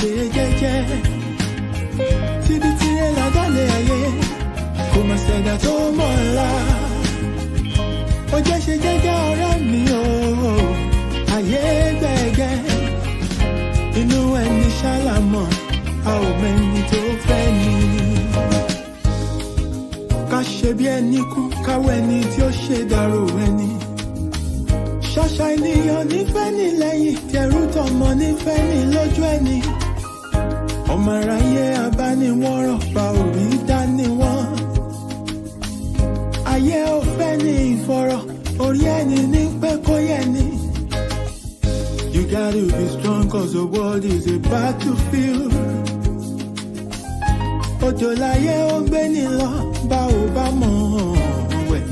ṣe jẹ́jẹ́. Síbi tí ẹ ládàlẹ̀ ayé, kò mà ṣẹ̀dá tó mọ̀ ọ́la. Ó jẹ́ ṣe jẹ́jẹ́ ọ̀rẹ́ mi o, ayé gbẹ̀gẹ́. Inú ẹni ṣálámọ̀, a ò mẹ́ni tó fẹ́ ni. Ká ṣe bí ẹni kú, káwọ́ ẹni tí ó ṣe dàrò ẹni. Ṣàṣà ènìyàn nífẹ̀ẹ́ ní lẹ́yìn, tẹrú tọmọ nífẹ̀ẹ́ ní lójú ẹni. Ọmọ aráyé abániwọ̀rọ̀ bá òbí dání wọ́n. Ayé ò fẹ́ ní ìfọ̀rọ̀, orí ẹni ní pé kó yẹ ni. You gotta be strong cause the world is a battlefield. Òjò láyé ó gbé ní lọ, bá ò bá mọ̀ wẹ̀.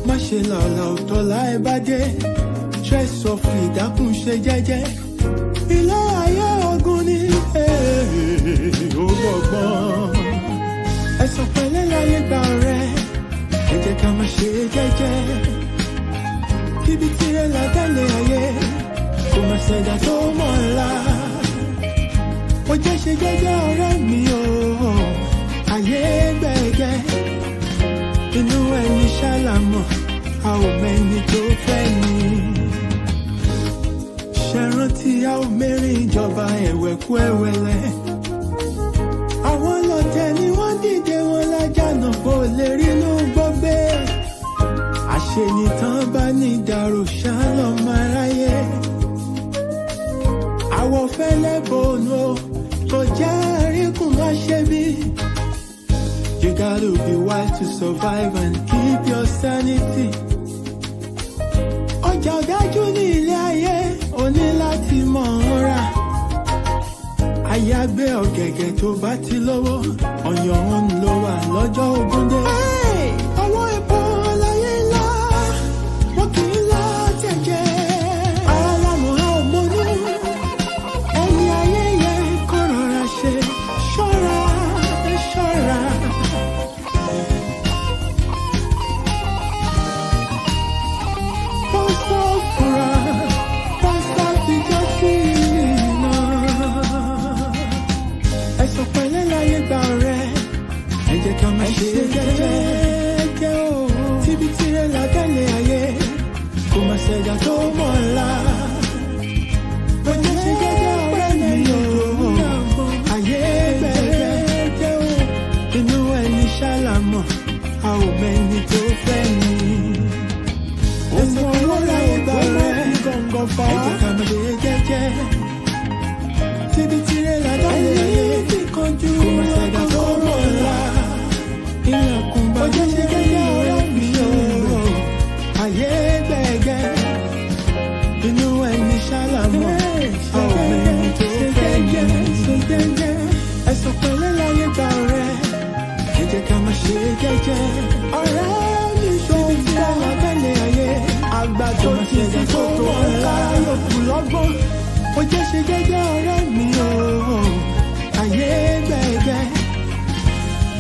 Má ṣe lọ́la òtọ́ láì bá dé. Stress of ìdákùn ṣe jẹ́jẹ́. Ilé ayé ogun ni ó gbọ̀gbọ́n. Ẹ̀sọ̀ pẹ̀lẹ́ láyé gbà ọ̀rẹ́. Ẹ jẹ́ ká máa ṣe jẹ́jẹ́. Kíbi tí ẹ ládàlẹ̀ ayé, kò mà ṣẹ̀dá tó mọ̀ ọ́la. Ó jẹ́ ṣe jẹ́jẹ́ ọ̀rẹ́ mi o, ayé gbẹ̀gẹ́. Inú ẹni ṣálámọ̀, a ò mẹ́ni tó fẹ́ ni. Ṣé rántí a ò mẹ́rin ìjọba ẹ̀wẹ̀kú ẹ̀wẹ̀lẹ̀. Àwọn lọ́tẹ̀ ni wọ́n dìde wọn lájànà kó lè rínú gbọ́gbé. Àṣenìtàn bá ní dàrú ṣálọ̀ máa ráyé. Àwọ̀ fẹ́lẹ́ bòónù tó jẹ́ àríkùn má ṣe bí. You gotta be wise to survive and keep your sanity. Ọjà ọ̀dájú ní ilé ayé, o ní láti mọ̀ ọ́n rà. Àyàgbé ọ̀gẹ̀gẹ̀ tó bá ti lówó, ọ̀yàn òun ló wà lọ́jọ́ ogún dé. Ọwọ́ epo láyé ńlá, wọ́n kì í lá tẹ̀jẹ̀. Ara lámù á ò mọ́nú, ẹni ayé yẹ kó rọra ṣe. Ṣọ́ra, ṣọ́ra. Pásítọ̀ fura, pásítọ̀ ti jọ́ sí iná. Ẹ̀sọ̀ pẹ̀lẹ́ láyé gbà ọ̀rẹ́. Ẹ jẹ́ ká máa ṣe jẹ́jẹ́ o. Tíbi tí ẹ ládàlẹ̀ ayé, kò mà ṣẹ̀dá tó mọ̀ ọ́la. Ó jẹ́ ṣe jẹ́jẹ́ ọ̀rẹ́ mi o, ayé gbẹ̀gẹ́ o. Inú ẹni ṣálámọ̀, a ò mẹ́ni tó fẹ́ ni. Ẹ̀sọ̀ pẹ̀lẹ́ láyé gbà ọ̀rẹ́. Ẹ jẹ́ ká máa ṣe jẹ́jẹ́. Tíbi tí ẹ ládàlẹ̀ ayé, kò mà ṣẹ̀dá tó mọ̀ ọ́la. Ilẹ̀kùn bá jẹ́ ṣe jẹ́jẹ́ ọ̀rẹ́ mi o, ayé gbẹ̀gẹ́. Inú ẹni ṣálámọ̀, a ò mẹ́ni tó fẹ́ ni. Ẹ̀sọ̀ pẹ̀lẹ́ láyé gbà ọ̀rẹ́. Ẹ jẹ́ ká máa ṣe jẹ́jẹ́. Ọ̀rẹ́ mi ṣòwò tí a ládàlẹ̀ ayé. Àgbà tó ti ti tó ọ̀la yòókù lọ́gbọ́n. Ó jẹ́ ṣe jẹ́jẹ́ ọ̀rẹ́ mi o, ayé gbẹ̀gẹ́.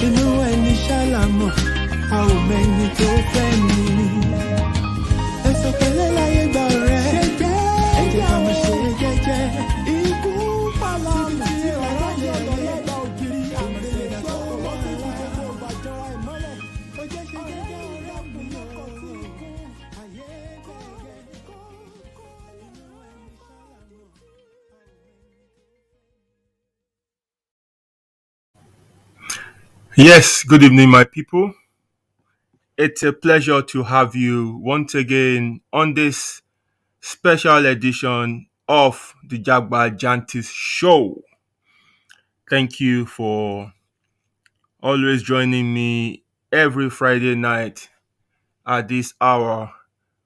Inú ẹni ṣálámọ̀, a ò mẹ́ni tó fẹ́ ni. Ẹ̀sọ̀ pẹ̀lẹ́ láyé gbà ọ̀rẹ́. Ẹ jẹ́ ká máa ṣe jẹ́jẹ́. Ikú pàlà mi tí ọ̀rọ̀ yẹ lọ́lọ́gbà ògiri. Àmì ṣẹ̀dá tó wọ́n ti fi gbogbo ìbàjọ́ ìmọ́lẹ̀. Ó jẹ́ ṣe jẹ́jẹ́ ọ̀rẹ́ mi o, ayé gbẹ̀gẹ́. Yes, good evening, my people. It's a pleasure to have you once again on this special edition of the Jagba Jantis Show. Thank you for always joining me every Friday night at this hour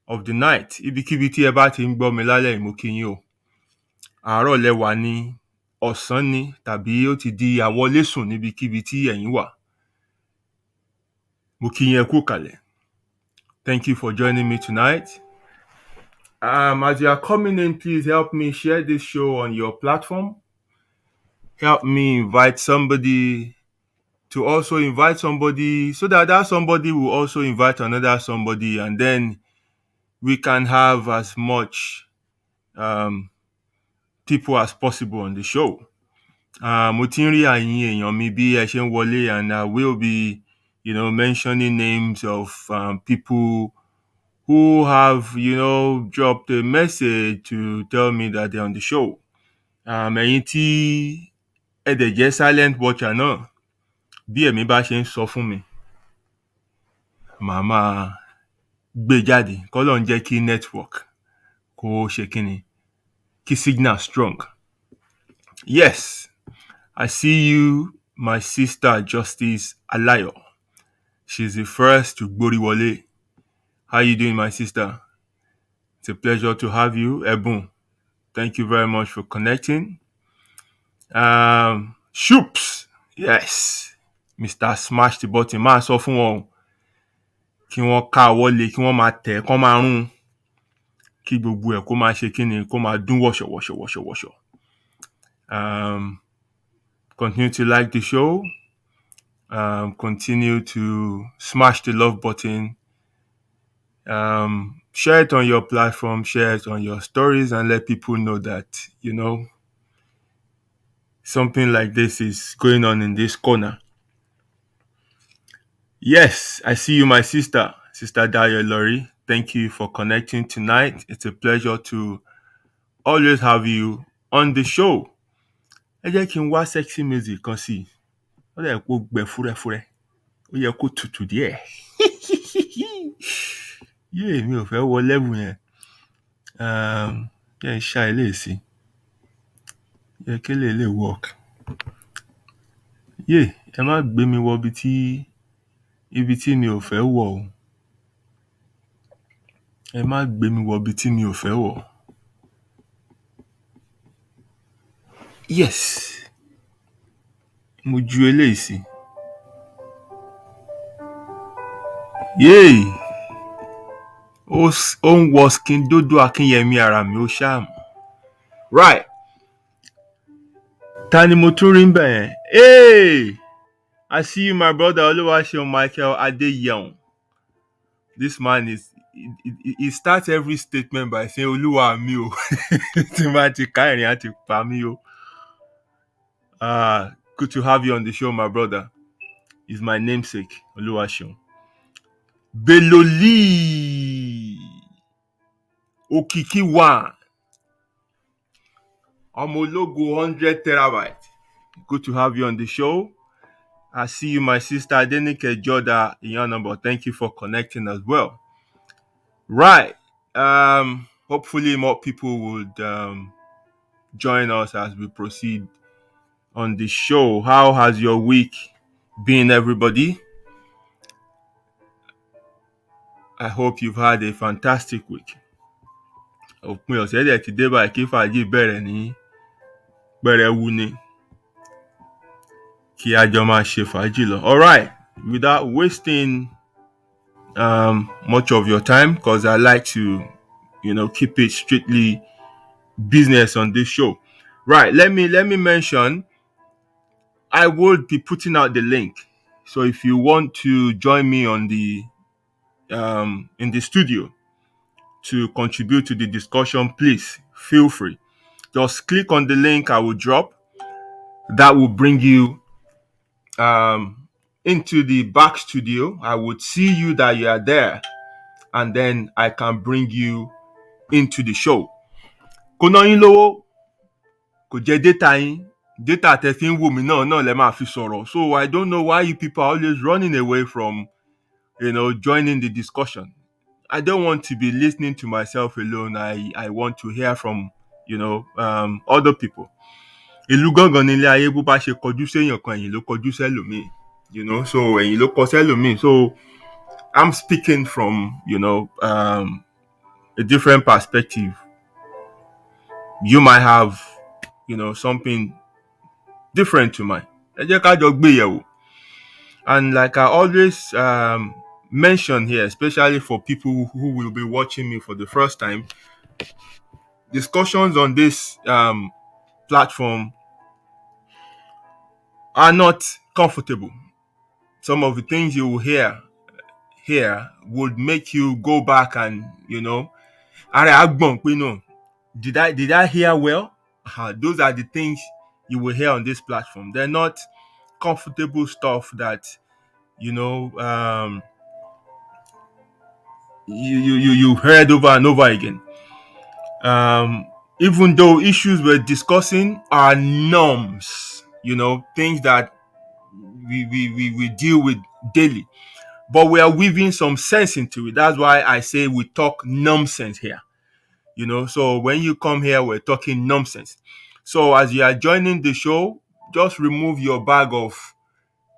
of the night. Ibikíbi tí ẹ bá ti ń gbọ́ mi lálẹ́ mo kí yín o. Àárọ̀ lẹ wà ní, ọ̀sán ni, tàbí ó ti di àwọlésùn níbikíbi tí ẹ̀yin wà. Mo kí yín ẹ kú kàlẹ̀. Thank you for joining me tonight. As you are coming in, please help me share this show on your platform. Help me invite somebody to also invite somebody, so that somebody will also invite another somebody, and then we can have as much people as possible on the show. Mo ti ń rí àyín èèyàn mi bí ẹ ṣe ń wọlé, and I will be, mentioning names of people who have, dropped a message to tell me that they're on the show. Ẹ̀yin tí ẹ dẹ̀ jẹ́ silent watcher náà, bí ẹ̀mí bá ṣe ń sọ fún mi, màá máa gbé jáde. K'Ọlọ́run jẹ́ kí network kó ṣe kíni, kí signal strong. Yes, I see you, my sister Justice Alayo. She's the first to gbóríwọlé. How you doing, my sister? It's a pleasure to have you. Ebun, thank you very much for connecting. Shoops, yes. Mr. Smash the button. Máa sọ fún wọn kí wọ́n ká wọlé, kí wọ́n máa tẹ̀, kí wọ́n máa rún, kí gbogbo ẹ̀ kó máa ṣe kíni, kó máa dún wọ̀ṣọ̀wọ̀ṣọ̀wọ̀ṣọ̀. Continue to like the show. Continue to smash the love button. Share it on your platform, share it on your stories, and let people know that, something like this is going on in this corner. Yes, I see you, my sister, Sister Dayo Lori. Thank you for connecting tonight. It's a pleasure to always have you on the show. Ẹ jẹ́ kí n wá sexy music kan sí. Ó dẹ̀ kó gbẹ fúrẹ́fúrẹ́. Ó yẹ kó tutù díẹ̀. Yé, mi ò fẹ́ wọ level yẹn. Yẹ ń ṣá ilé sí. Yẹ kí lè work. Yé, ẹ má gbé mi wọ ibi tí mi ò fẹ́ wọ̀ o. Ẹ má gbé mi wọ ibi tí mi ò fẹ́ wọ̀. Yes. Mo ju eléyìí sí. Yé. Ó ń wọ skin dódó Akínyẹmí ara mi ó ṣáàmù. Right. Ta ni mo tún rí ńbẹ̀ yẹn? Hey! I see you, my brother Oluwaseun Michael Adeyeun. This man he starts every statement by saying Olúwa mi o. Tí n bá ti ká ẹ̀rín á ti pa mí o. Good to have you on the show, my brother. He's my namesake, Oluwaseun. Beloli Okiki One. Omologo 100 terabyte. Good to have you on the show. I see you, my sister Adenike Joda Iyanabo. Thank you for connecting as well. Right. Hopefully more people would join us as we proceed on the show. How has your week been, everybody? I hope you've had a fantastic week. Òpin ọ̀sẹ̀ dẹ̀ ti dé báyìí kí fàájì bẹ̀rẹ̀ ní pẹrẹwu ni. Kí a jọ máa ṣe fàájì lọ. All right. Without wasting much of your time, because I like to, keep it strictly business on this show. Right. Let me mention, I would be putting out the link. So if you want to join me on the in the studio to contribute to the discussion, please feel free. Just click on the link I will drop. That will bring you into the back studio. I would see you that you are there, and then I can bring you into the show. Kò ná yín lówó, kò jẹ́ data yín. Data tẹ́ fi ń wò mí náà lẹ máa fi sọ̀rọ̀. So I don't know why you people are always running away from, joining the discussion. I don't want to be listening to myself alone. I want to hear from, other people. Ìlú gangan nílé ayé bó bá ṣe kọjú séèyàn kan ẹ̀yìn ló kọjú sẹ́lòmíì. So ẹ̀yìn ló kọ sẹ́lòmíì. So I'm speaking from, a different perspective. You might have, something different to mine. Ẹ jẹ́ ká jọ gbé yẹ̀wò. And like I always mention here, especially for people who will be watching me for the first time, discussions on this platform are not comfortable. Some of the things you will hear here would make you go back and, did I hear well? Those are the things you will hear on this platform. They're not comfortable stuff that you know you heard over and over again. Um, Even though issues we're discussing are norms, things that we deal with daily, but we are weaving some sense into it. That's why I say we talk nonsense here. So when you come here, we're talking nonsense. So as you are joining the show, just remove your bag of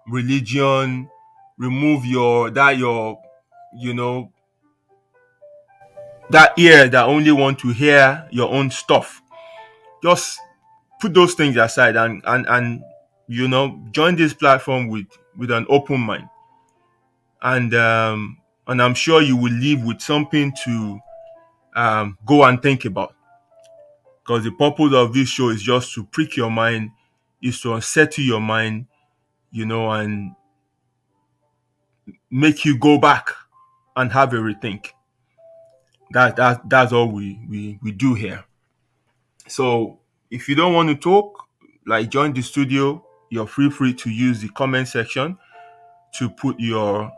religion, remove you know that ear that only want to hear your own stuff. Just put those things aside and join this platform with an open mind, and I'm sure you will leave with something to go and think about, because the purpose of this show is just to prick your mind, is to unsettle your mind, and make you go back and have a rethink. That's all we do here. So if you don't want to talk, like, join the studio, you're free to use the comment section to put your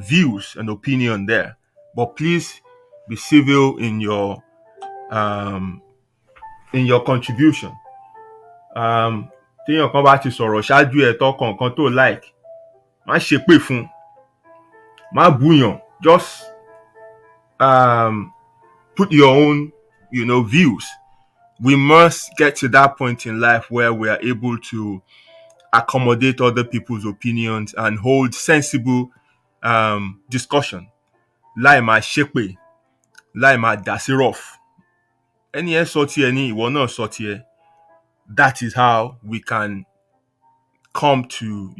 views and opinion there. But please be civil um, in your contribution. Téèyàn kan bá ti sọ̀rọ̀ ṣáájú ẹ̀ tọkàn nǹkan tó like, má ṣépè fún, má búyàn. Just put your own, views. We must get to that point in life where we are able to accommodate other people's opinions and hold sensible discussion. Láì máa ṣépè, láì máa dà sí rough. Ẹni ẹ sọ tiẹ̀ ni, ìwọ náà sọ tiẹ̀. That is how we can come to,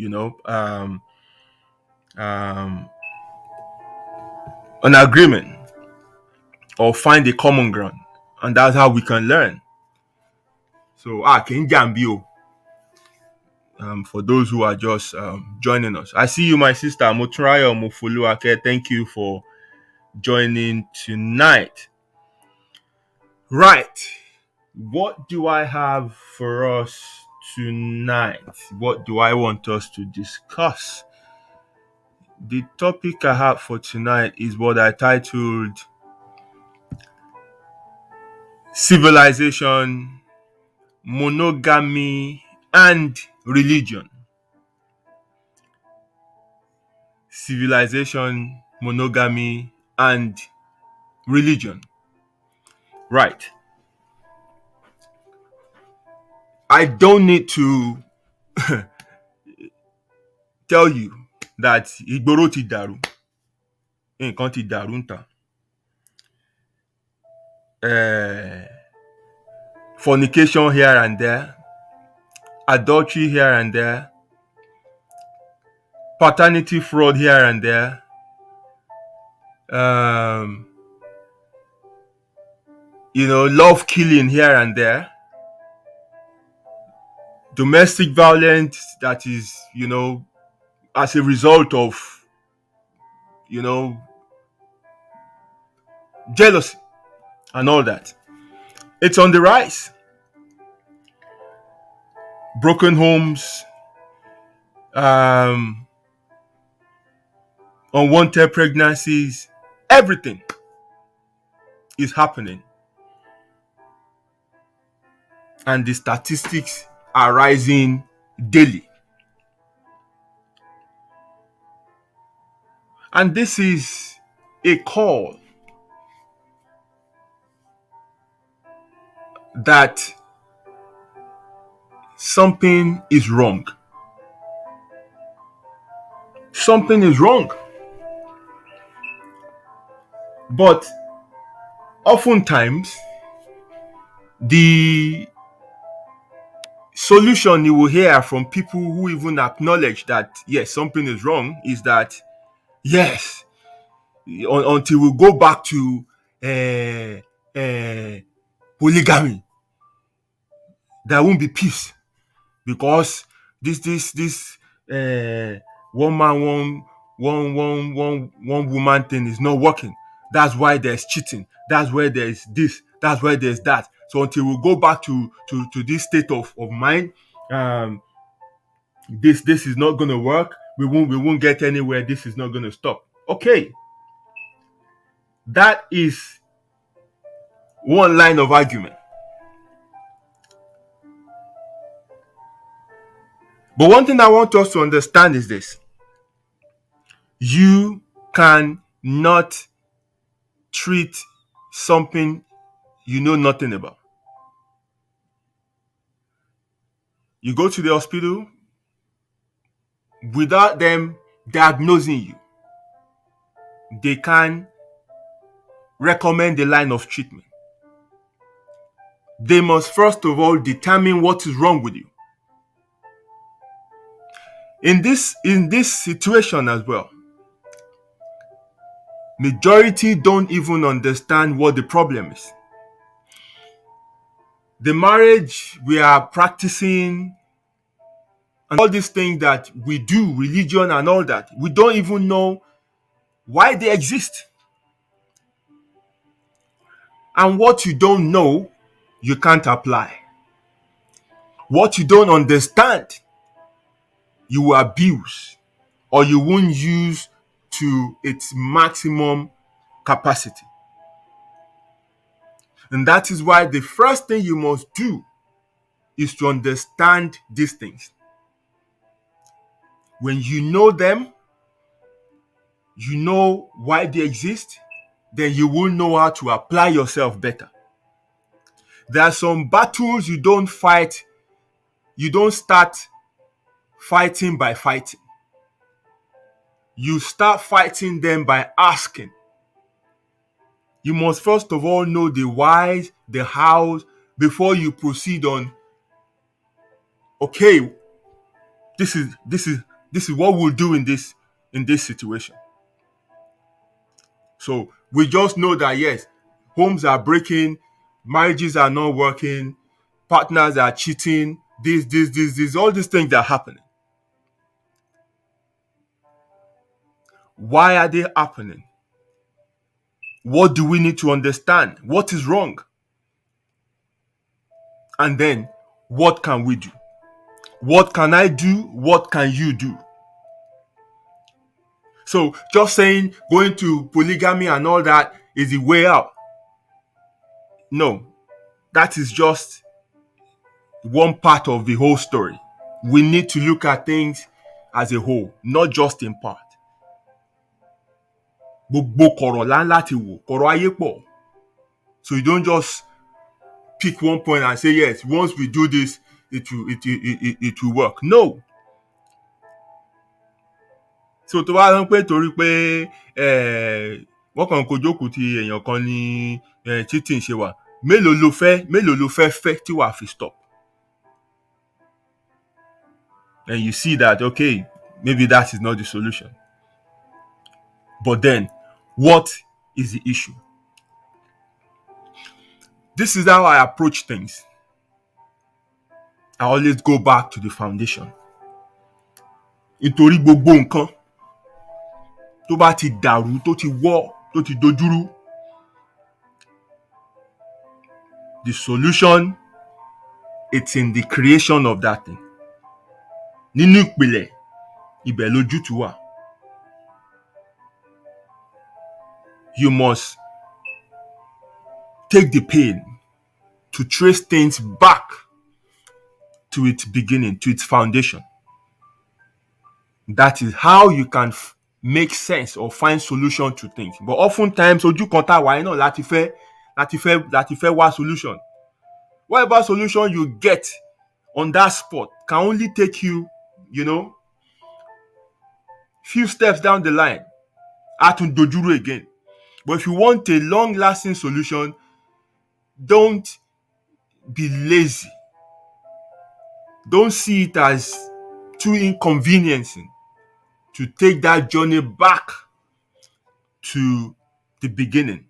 an agreement or find a common ground. And that's how we can learn. So, kì í jàǹbí o. For those who are just joining us. I see you, my sister, Motrayo Mofoluake. Thank you for joining tonight. Right. What do I have for us tonight? What do I want us to discuss? The topic I have for tonight is what I titled Civilization, Monogamy, and Religion. Civilization, monogamy, and religion. Right. I don't need to tell you that ìgboro ti dàrú. Nǹkan ti dàrú ńta. Fornication here and there, adultery here and there, paternity fraud here and there, love killing here and there, domestic violence that is, as a result of, jealousy and all that. It's on the rise. Broken homes, unwanted pregnancies, everything is happening. And the statistics are rising daily. And this is a call that something is wrong. Something is wrong. But oftentimes, the solution you will hear from people who even acknowledge that, yes, something is wrong, is that, yes, until we go back to polygamy, there won't be peace, because this one man, one woman thing is not working. That's why there's cheating. That's where there's this. That's where there's that. So until we go back to this state of mind, this is not going to work. We won't get anywhere. This is not going to stop. Okay, that is one line of argument. But one thing I want us to understand is this: you can not treat something you know nothing about. You go to the hospital without them diagnosing you. They can recommend a line of treatment. They must first of all determine what is wrong with you. In this situation as well, majority don't even understand what the problem is. The marriage we are practicing and all these things that we do, religion and all that, we don't even know why they exist. And what you don't know, you can't apply. What you don't understand, you will abuse or you won't use to its maximum capacity. And that is why the first thing you must do is to understand these things. When you know them, you know why they exist, then you will know how to apply yourself better. There are some battles you don't fight, you don't start fighting by fighting. You start fighting them by asking. You must first of all know the whys, the hows, before you proceed on, okay, this is what we'll do in this situation. So we just know that yes, homes are breaking, marriages are not working, partners are cheating, this, all these things are happening. Why are they happening? What do we need to understand? What is wrong? And then, what can we do? What can I do? What can you do? So just saying going to polygamy and all that is the way out. No, that is just one part of the whole story. We need to look at things as a whole, not just in part. Gbogbo kọ̀rọ̀ láti wò, kọ̀rọ̀ ayé pọ̀. So you don't just pick one point and say, yes, once we do this, it will work. No. So tó bá rán pé torí pé wọ́n kàn kó jókòó ti èèyàn kan ní cheating ṣe wà, mélòó ló fẹ́ tí wàá fi stop. And you see that, okay, maybe that is not the solution. But then, what is the issue? This is how I approach things. I always go back to the foundation. Nítorí gbogbo nǹkan tó bá ti dàrú, tó ti wọ́, tó ti dojúrú, the solution, it's in the creation of that thing. Nínú ìpìlẹ̀, ibẹ̀ lójútùú wà. You must take the pain to trace things back to its beginning, to its foundation. That is how you can make sense or find solution to things. But oftentimes, ojú kan tá wà náà láti fẹ́ wá solution. Whatever solution you get on that spot can only take you, few steps down the line. Á tún dojúrú again. But if you want a long-lasting solution, don't be lazy. Don't see it as too inconveniencing to take that journey back to the beginning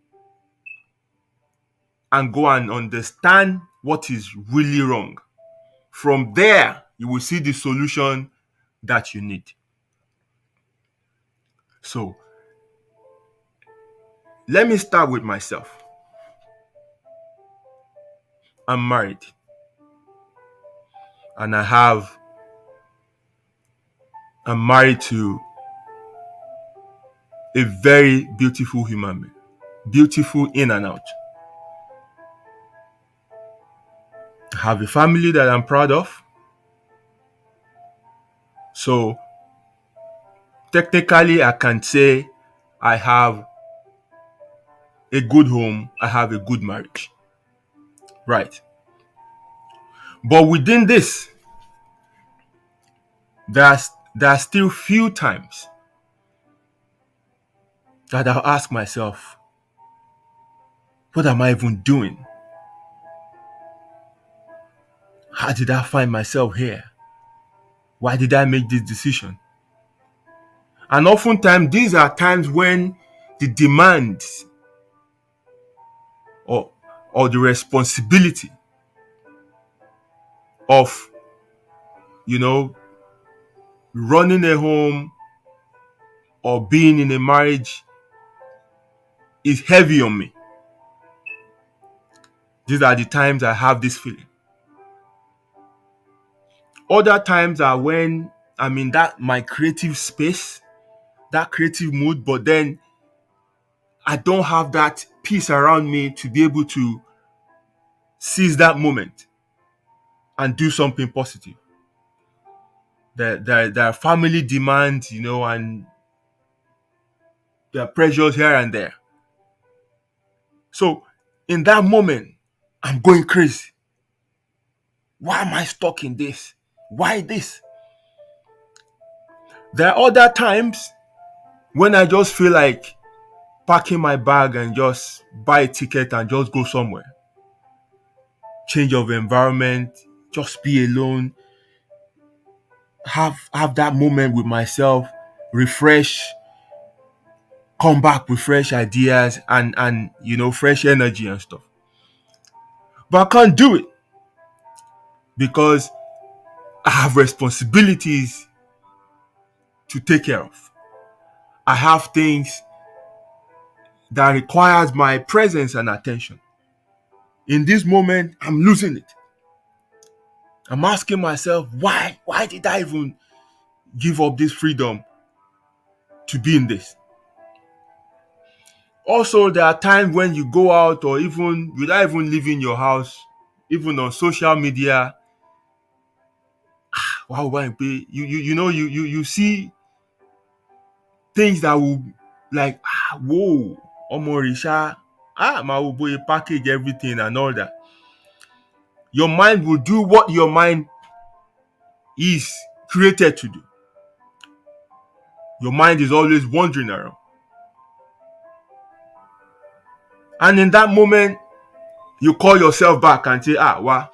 and go and understand what is really wrong. From there, you will see the solution that you need. So, let me start with myself. I'm married and I'm married to a very beautiful human being. Beautiful in and out. I have a family that I'm proud of. So technically I can say I have a good home, I have a good marriage. Right. But within this, there are still few times that I'll ask myself, what am I even doing? How did I find myself here? Why did I make this decision? And oftentimes these are times when the demands or the responsibility of, you know, running a home or being in a marriage is heavy on me. These are the times I have this feeling. Other times are when I'm in that my creative space, that creative mood, but then I don't have that peace around me to be able to seize that moment and do something positive. There are family demands, and there are pressures here and there. So in that moment, I'm going crazy. Why am I stuck in this? Why this? There are other times when I just feel like packing my bag and just buy a ticket and just go somewhere. Change of environment, just be alone, have that moment with myself, refresh, come back with fresh ideas and fresh energy and stuff. But I can't do it because I have responsibilities to take care of. I have things that requires my presence and attention. In this moment, I'm losing it. I'm asking myself, why? Why did I even give up this freedom to be in this? Also, there are times when you go out or even without even leaving your house, even on social media, wow, you see things that will like, whoa, Omorisha, my boy package everything and all that. Your mind will do what your mind is created to do. Your mind is always wandering around. And in that moment, you call yourself back and say, wa,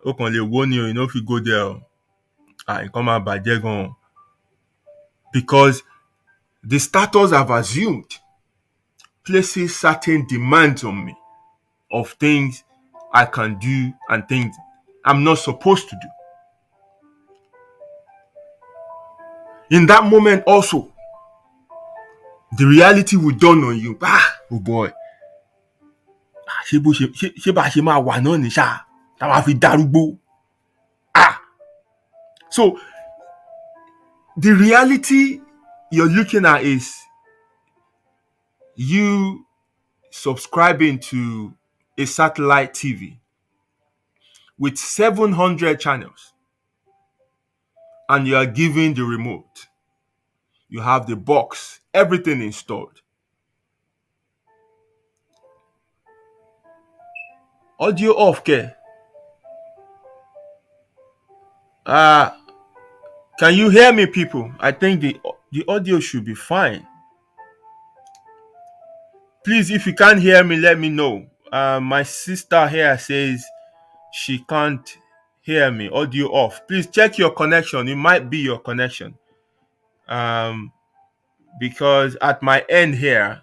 okay, if you go there, you come out by there. Because the status I've assumed places certain demands on me of things I can do and things I'm not supposed to do. In that moment also, the reality will dawn on you. Oh boy. So the reality you're looking at is you subscribing to a satellite TV with 700 channels and you are given the remote. You have the box, everything installed. Audio off, care. Can you hear me, people? I think the audio should be fine. Please, if you can't hear me, let me know. My sister here says she can't hear me. Audio off. Please check your connection. It might be your connection. Because at my end here,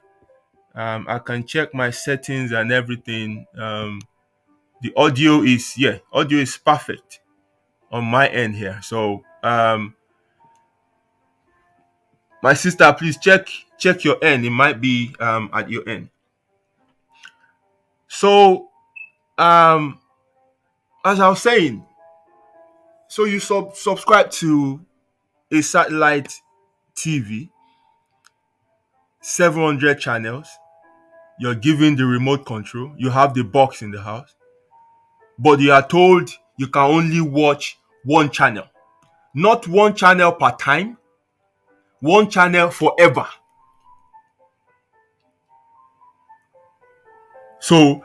I can check my settings and everything. The audio is perfect on my end here. So my sister, please check your end. It might be at your end. So as I was saying, so you subscribe to a satellite TV, 700 channels. You're given the remote control. You have the box in the house. But you are told you can only watch one channel. Not one channel per time, one channel forever. So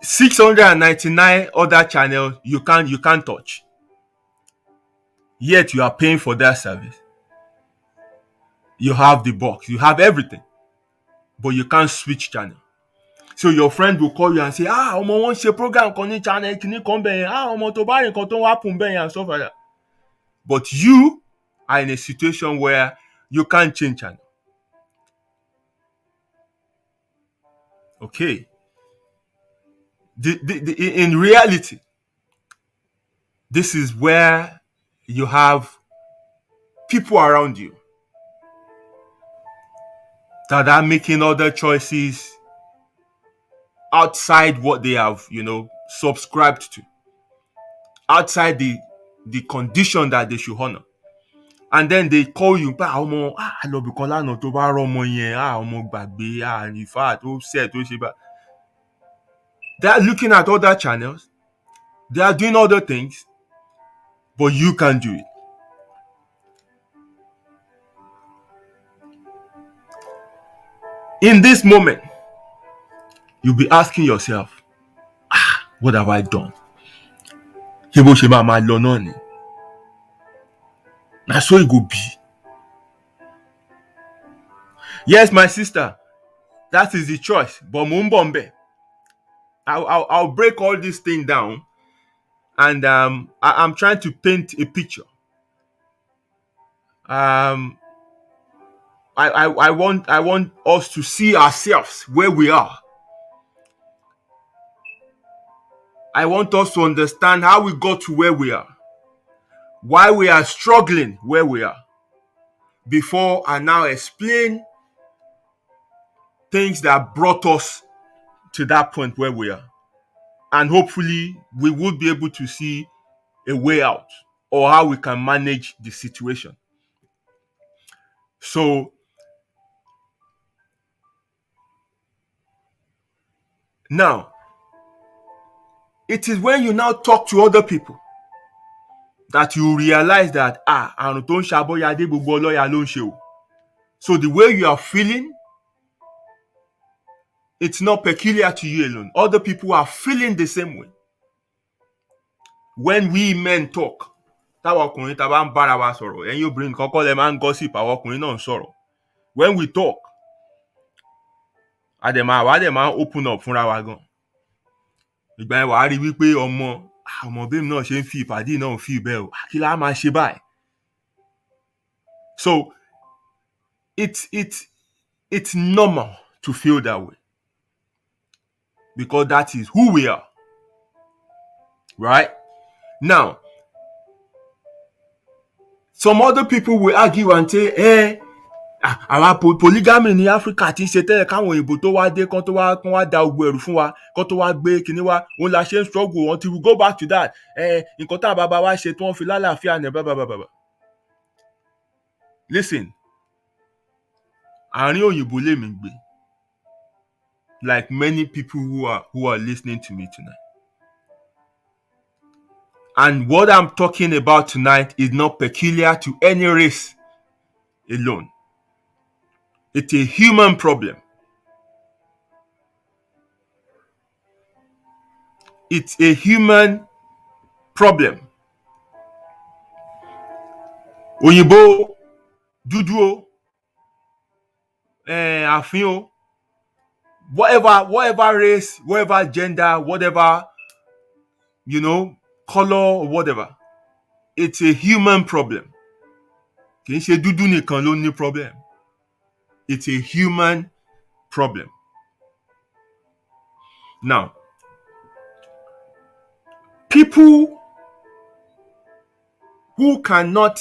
699 other channels you can't touch. Yet you are paying for that service. You have the box, you have everything, but you can't switch channel. So your friend will call you and say, ọmọ wọn ṣe program kan ní channel kìíní kan bẹ́ẹ̀ yẹn, ọmọ tó bá rìn kan tó ń happen bẹ́ẹ̀ yẹn and stuff like that. But you are in a situation where you can't change channel. Okay. In reality, this is where you have people around you that are making other choices outside what they have, subscribed to, outside the condition that they should honor. And then they call you, ọmọ àlọ́bìkan lánàá tó bá rọ́mọ yẹn, ọmọ gbàgbé, in fact, ó ṣe tó ṣe bá. They are looking at other channels. They are doing other things, but you can't do it. In this moment, you'll be asking yourself, what have I done? That's so it go be. Yes, my sister, that is the choice. But Mumbombe, I'll break all this thing down, and I'm trying to paint a picture. I want us to see ourselves where we are. I want us to understand how we got to where we are, why we are struggling where we are, before I now explain things that brought us to that point where we are. And hopefully we will be able to see a way out, or how we can manage the situation. So now, it is when you now talk to other people that you realize that so the way you are feeling, it's not peculiar to you alone. Other people are feeling the same way. When we men talk, and you bring gossip, when we talk, open up ìgbà yẹn wàá rí wípé ọmọ bẹ́ẹ̀ náà ṣe ń fi ìpàdé náà fi ìbẹ́ o kí la máa ṣe báyìí. So it's normal to feel that way, because that is who we are. Right? Now, some other people will argue and say, àwọn polygamy ní Africa ti ń ṣe tẹ́lẹ̀ káwọn òyìnbó tó wá dé kán wá da ogbó ẹrù fún wa, kán tó wá gbé kinní wa, òun la ṣe ń struggle until we go back to that. Nǹkan tá bàbá wa ṣe tí wọ́n fi lálàáfíà ní bàbà. Listen, àárín òyìnbó lèmi ń gbé, like many people who are listening to me tonight. And what I'm talking about tonight is not peculiar to any race alone. It's a human problem. It's a human problem. Òyìnbó, dúdú o, àfin o, whatever race, whatever gender, whatever, color or whatever, it's a human problem. Kì í ṣe dúdú nìkan ló ní problem. It's a human problem. Now, people who cannot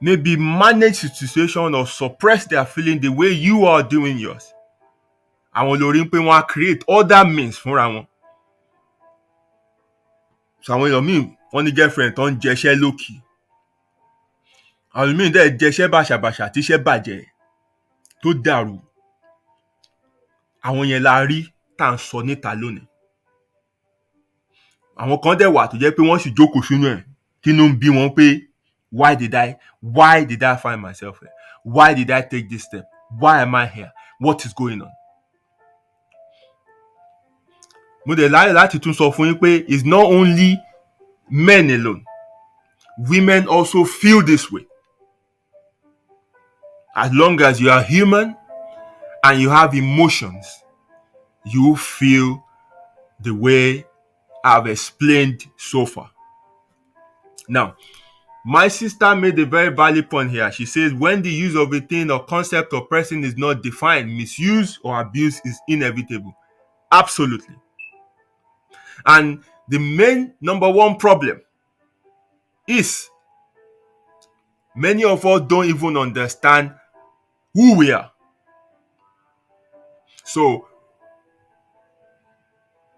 maybe manage the situation or suppress their feeling the way you are doing yours àwọn lórí ń pé wọ́n á create other means fúnra wọn. So àwọn èèyàn míì wọ́n ní girlfriend tó ń jẹṣẹ́ lókì. Àwọn míì dẹ̀ jẹṣẹ́ bàṣàbàṣà tíṣẹ́ bàjẹ́ tó dàrú. Àwọn yẹn la rí tá à ń sọ níta lónìí. Àwọn kan dẹ̀ wà tó jẹ́ pé wọ́n sì jókòó sínú ẹ̀ tínú ń bí wọn pé why did I find myself here? Why did I take this step? Why am I here? What is going on? Mo dẹ̀ láyè láti tún sọ fún yín pé it's not only men alone. Women also feel this way. As long as you are human and you have emotions, you feel the way I've explained so far. Now, my sister made a very valid point here. She says, when the use of a thing or concept or person is not defined, misuse or abuse is inevitable. Absolutely. And the main number one problem is many of us don't even understand who we are. So,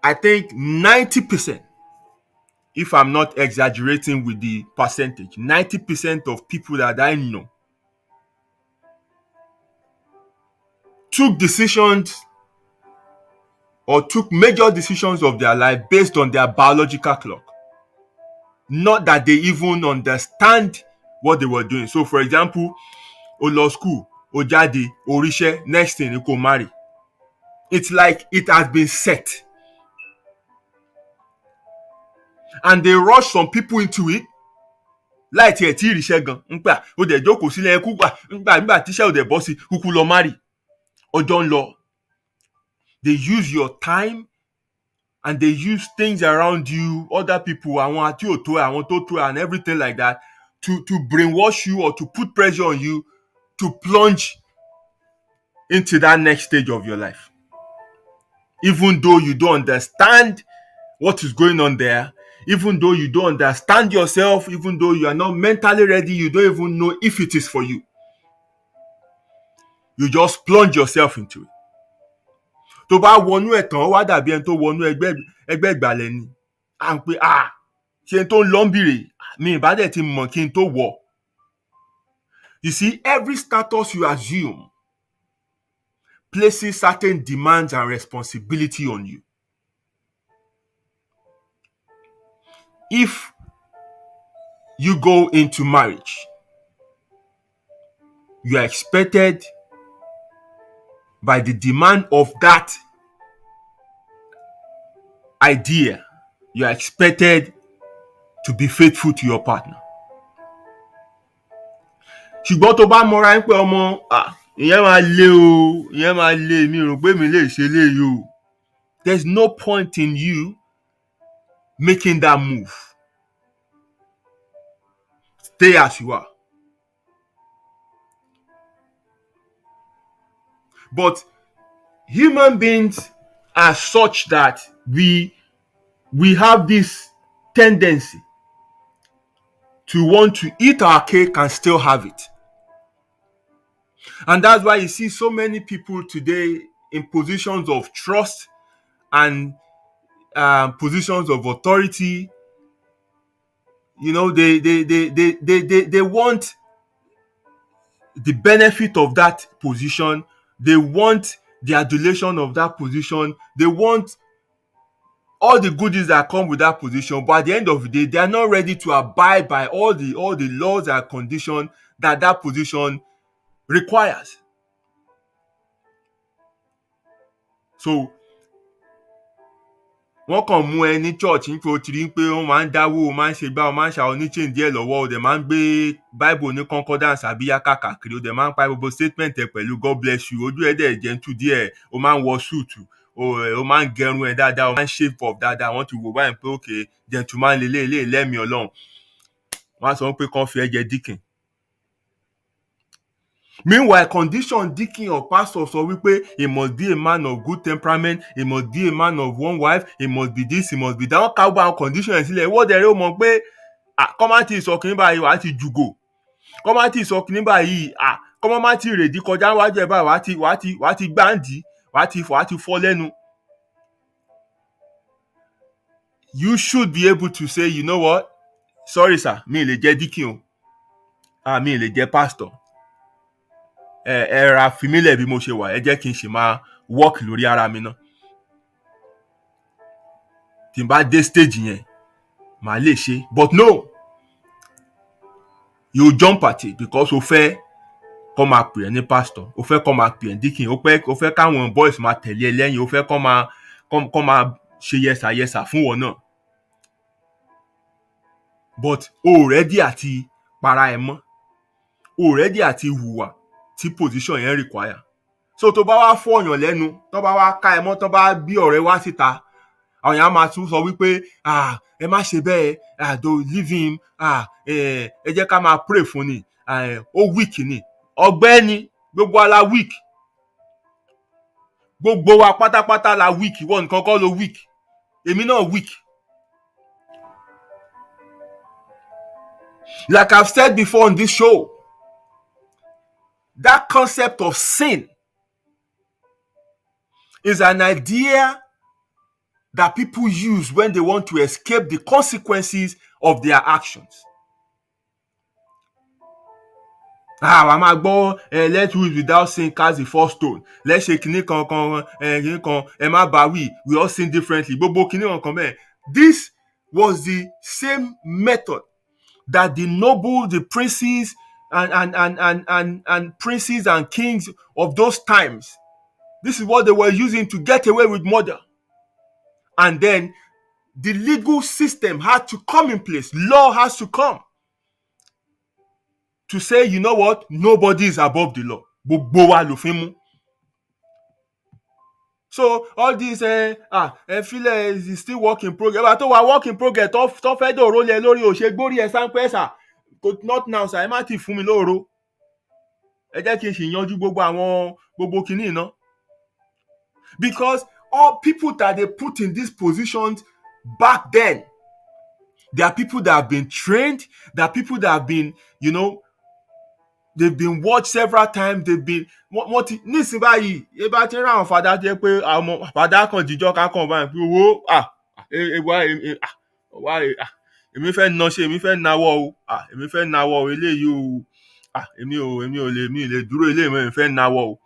I think 90%, if I'm not exaggerating with the percentage, 90% of people that I know took decisions or took major decisions of their life based on their biological clock. Not that they even understand what they were doing. So, for example, o lọ school, o jáde, o ríṣẹ́, next thing you go marry. It's like it has been set. And they rush some people into it. Láì tiẹ̀ tí ríṣẹ́ gan. Nígbà ó dẹ̀ jókòó sílẹ̀ ẹkú gbà. Nígbà tíṣẹ́ ò dẹ̀ bọ́ sí kúkú lọ marry. Ọjọ́ ń lọ. They use your time and they use things around you, other people, àwọn àti òtó, àwọn tó tó, and everything like that to brainwash you or to put pressure on you to plunge into that next stage of your life. Even though you don't understand what is going on there, even though you don't understand yourself, even though you are not mentally ready, you don't even know if it is for you. You just plunge yourself into it. Tó bá wọnú ẹ̀ tán, wá dàbí ẹni tó wọnú ẹgbẹ́ ìgbàlẹ̀ ni. À ń pè ṣe tó ń lọ ń bìrè, mi ìbá dẹ̀ ti mọ̀ kí n tó wọ̀. You see, every status you assume places certain demands and responsibility on you. If you go into marriage, you are expected by the demand of that idea, you are expected to be faithful to your partner. Ṣùgbọ́n tó bá mọra ń pé ọmọ, ìyẹn máa le o, ìyẹn máa le, mi rò pé mi lè ṣe léyìí o. There's no point in you making that move. Stay as you are. But human beings are such that we have this tendency to want to eat our cake and still have it. And that's why you see so many people today in positions of trust and positions of authority. You know, they want the benefit of that position. They want the adulation of that position. They want all the goodies that come with that position. But at the end of the day, they are not ready to abide by all the laws and conditions that position requires. So, wọ́n kàn mú ẹ ní church ní pé o ti rí pé wọ́n máa ń dáwó, o máa ń ṣe gbá, o máa ń ṣàwọn oníṣẹ́ díẹ̀ lọ́wọ́, o dẹ̀ máa ń gbé Bible ní concordance àbí yáká kàkiri, o dẹ̀ máa ń pa gbogbo statement ẹ̀ pẹ̀lú God bless you, ojú ẹ̀ dẹ̀ gentle díẹ̀, o máa ń wọ suit, o máa ń gẹrun ẹ̀ dáadáa, o máa ń shave off dáadáa, wọ́n ti wò báyìí pé okay, gentleman lélẹ̀ lẹ́mìí Ọlọ́run. Wọ́n á sọ pé kán fi ẹ jẹ deacon. Meanwhile, condition deacon or pastor sọ wípé he must be a man of good temperament, he must be a man of one wife, he must be this, he must be that. Wọ́n ká gbogbo àwọn condition ẹ̀ sílẹ̀. Wọ́n dẹ̀rẹ́ ó mọ̀ pé kọ́mátì ìsọkùnrin báyìí wàá ti jùgò. Kọ́mátì ìsọkùnrin báyìí kọ́mátì ìrèdí kọjá wájú ẹ̀ báyìí wàá ti gbáǹdì. wàá ti fọ́ lẹ́nu. You should be able to say, you know what? Sorry sir, mi lè jẹ́ deacon o. Mi lè jẹ́ pastor. Ẹ ra fi mí lẹ̀ bí mo ṣe wà, ẹ jẹ́ kí n ṣe máa work lórí ara mi náà. Tí n bá dé stage yẹn, màá lè ṣe. But no, you jump at it because o fẹ́ kọ́ máa pè ẹ́ ní pastor, o fẹ́ kọ́ máa pè ẹ́ ní deacon, o fẹ́ káwọn boys máa tẹ̀lé ẹ lẹ́yìn, o fẹ́ kọ́ máa ṣe yẹsà fún wọn náà. But o ready àti para ẹ mọ́, o ready àti hùwà tí position yẹn require. So tó bá wá fọyàn lẹ́nu, tó bá wá ká ẹ mọ́, tó bá bí ọ̀rẹ́ wá síta, àwọn èèyàn máa tún sọ wípé ẹ má ṣe bẹ́ẹ̀, don't leave him, ẹ jẹ́ ká máa pray fún ni, ó weak ni. Ọ̀gbẹ́ni, gbogbo ala weak, gbogbo wa pátápátá la weak, ìwọ nìkan kọ́ ló weak, èmi náà weak. Like I've said before on this show, that concept of sin is an idea that people use when they want to escape the consequences of their actions. Wàá máa gbọ́ let's do it without sin cast the first stone. Let's ṣe kinní kan ẹ má bá wí, we all sin differently. Gbogbo kinní kan bẹ́ẹ̀. This was the same method that the noble, the princes, and princes and kings of those times, this is what they were using to get away with murder. And then the legal system had to come in place. Law has to come to say, you know what? Nobody is above the law. Gbogbo wa lòfin mú. So all this feel is still work in progress. But tó wà work in progress, tó fẹ́ dòró lẹ lórí òṣè gbórí ẹ̀ sáńpẹ́ sà. Not now sà, ẹ má ti fún mi lóoro. Ẹ jẹ́ kí n sì yanjú gbogbo kinní náà. Because all people that they put in these positions back then, there are people that have been trained, there are people that have been, they've been watched several times, they've been nísìnyí báyìí, ẹ bá ti rán àwọn fàdá jẹ́ pé àwọn fàdá kan jíjọ́ ká kàn báyìí pé èmi fẹ́ náṣẹ́, èmi fẹ́ náwọ́ o, èmi fẹ́ náwọ́ o eléyìí o, èmi ò lè dúró eléyìí, èmi fẹ́ náwọ́ o.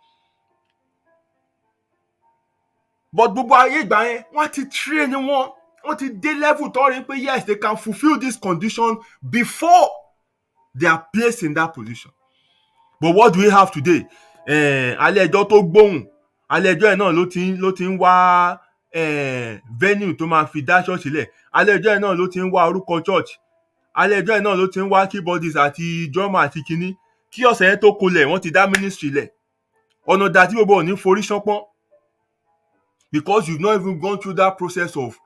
But gbogbo ayé ìgbà yẹn, wọ́n ti train wọ́n ti dé level tó rí pé yes, they can fulfill this condition before they are placed in that position. But what do we have today? Alẹ́ ẹjọ́ tó gbóhùn, alẹ́ ẹjọ́ ẹ̀ náà ló ti ń wá venue tó máa fi dá ṣọ́ọ̀ṣì lẹ̀. Alẹ́ ẹjọ́ ẹ̀ náà ló ti ń wá orúkọ church. Alẹ́ ẹjọ́ ẹ̀ náà ló ti ń wá keyboardist àti drummer àti kinní. Kí ọ̀sẹ̀ yẹn tó kolẹ̀, wọ́n ti dá ministry lẹ̀. Ọ̀nà dà tí gbogbo ò ní forí ṣánpọ́n. Because you've not even gone through that process of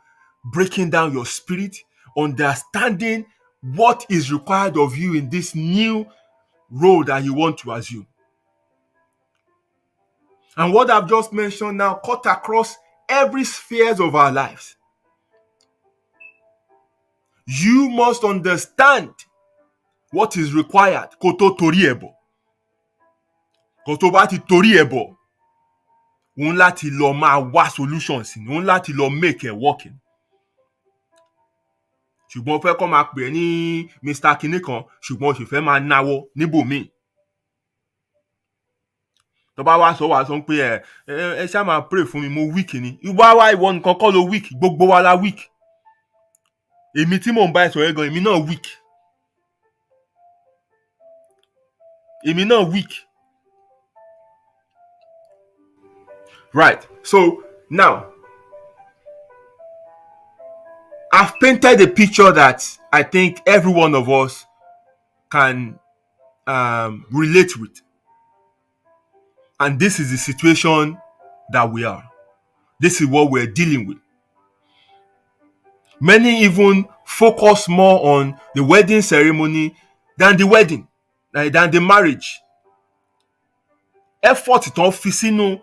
breaking down your spirit, understanding what is required of you in this new role that you want to assume. And what I've just mentioned now cut across every spheres of our lives. You must understand what is required. Kó tó torí ẹ̀ bọ̀. Kó tó bá ti torí ẹ̀ bọ̀, òun láti lọ máa wá solutions ni, òun láti lọ make it working. Ṣùgbọ́n o fẹ́ kọ́ máa pè é ní Mr. Kinní kan, ṣùgbọ́n o sì fẹ́ máa náwó níbòmíì. Tó bá wá sọ pé ẹ ṣá máa pray fún mi, mo weak ni. Ìwọ nìkan kọ́ ló weak, gbogbo wa la weak. Èmi tí mò ń bá ẹ sọ̀rọ̀ gan, èmi náà weak. Èmi náà weak. Right. So now, I've painted a picture that I think every one of us can relate with. And this is the situation that we are. This is what we're dealing with. Many even focus more on the wedding ceremony than the wedding, than the marriage. Effort tó fi sínú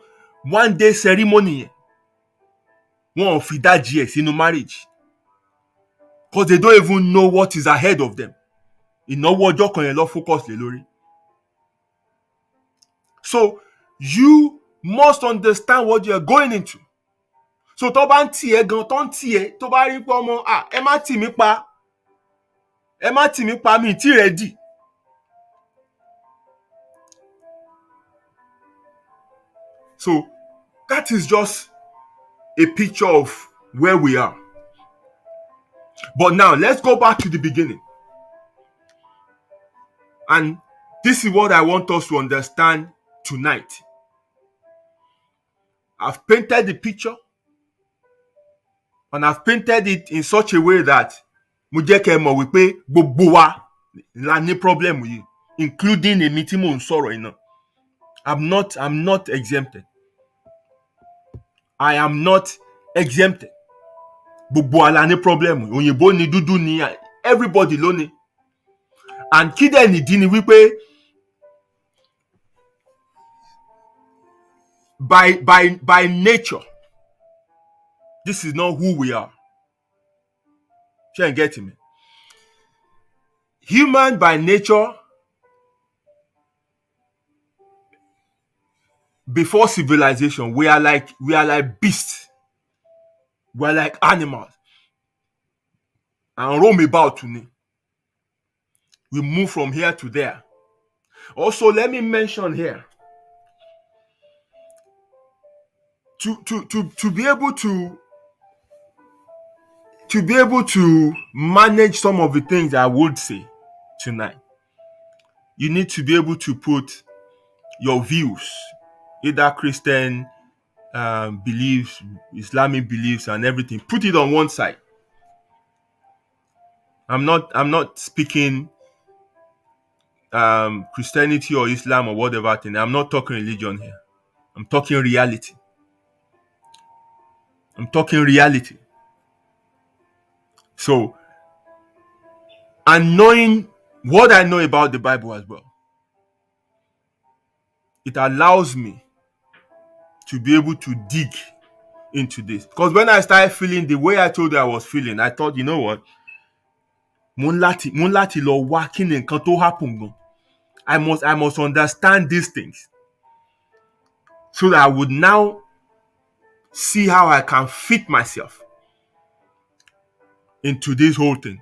one day ceremony yẹn, wọn ò fi dájí ẹ̀ sínú marriage. Because they don't even know what is ahead of them. Ìnáwó ọjọ́ kan yẹn lọ focus lé lórí. So you must understand what you're going into. So tó bá ń tì ẹ́ gan, tó ń tì ẹ́, tó bá rí pé ọmọ, ẹ má tì mí pa, mi tí ready. So that is just a picture of where we are. But now let's go back to the beginning. And this is what I want us to understand tonight. I've painted the picture, and I've painted it in such a way that mo jẹ́ kẹ́ mọ̀ wípé gbogbo wa la ní problem yìí, including èmi tí mò ń sọ̀rọ̀ yìí náà. I'm not exempted. I am not exempted. Gbogbo wa la ní problem. Òyìnbó ni, dúdú ni, everybody ló ní. And kí dẹ̀ nìdí ni wípé by nature, this is not who we are. You ain't getting me? Human by nature, before civilization, we are like beasts. We are like animals. And roam about to me. We move from here to there. Also, let me mention here, to be able to manage some of the things I would say tonight, you need to be able to put your views, either Christian beliefs, Islamic beliefs, and everything. Put it on one side. I'm not speaking Christianity or Islam or whatever thing. I'm not talking religion here. I'm talking reality. So, and knowing what I know about the Bible as well, it allows me to be able to dig into this. Because when I started feeling the way I told you I was feeling, I thought, you know what? Mo ń láti lọ wá kí ni nǹkan tó happen gan. I must understand these things so that I would now see how I can fit myself into this whole thing.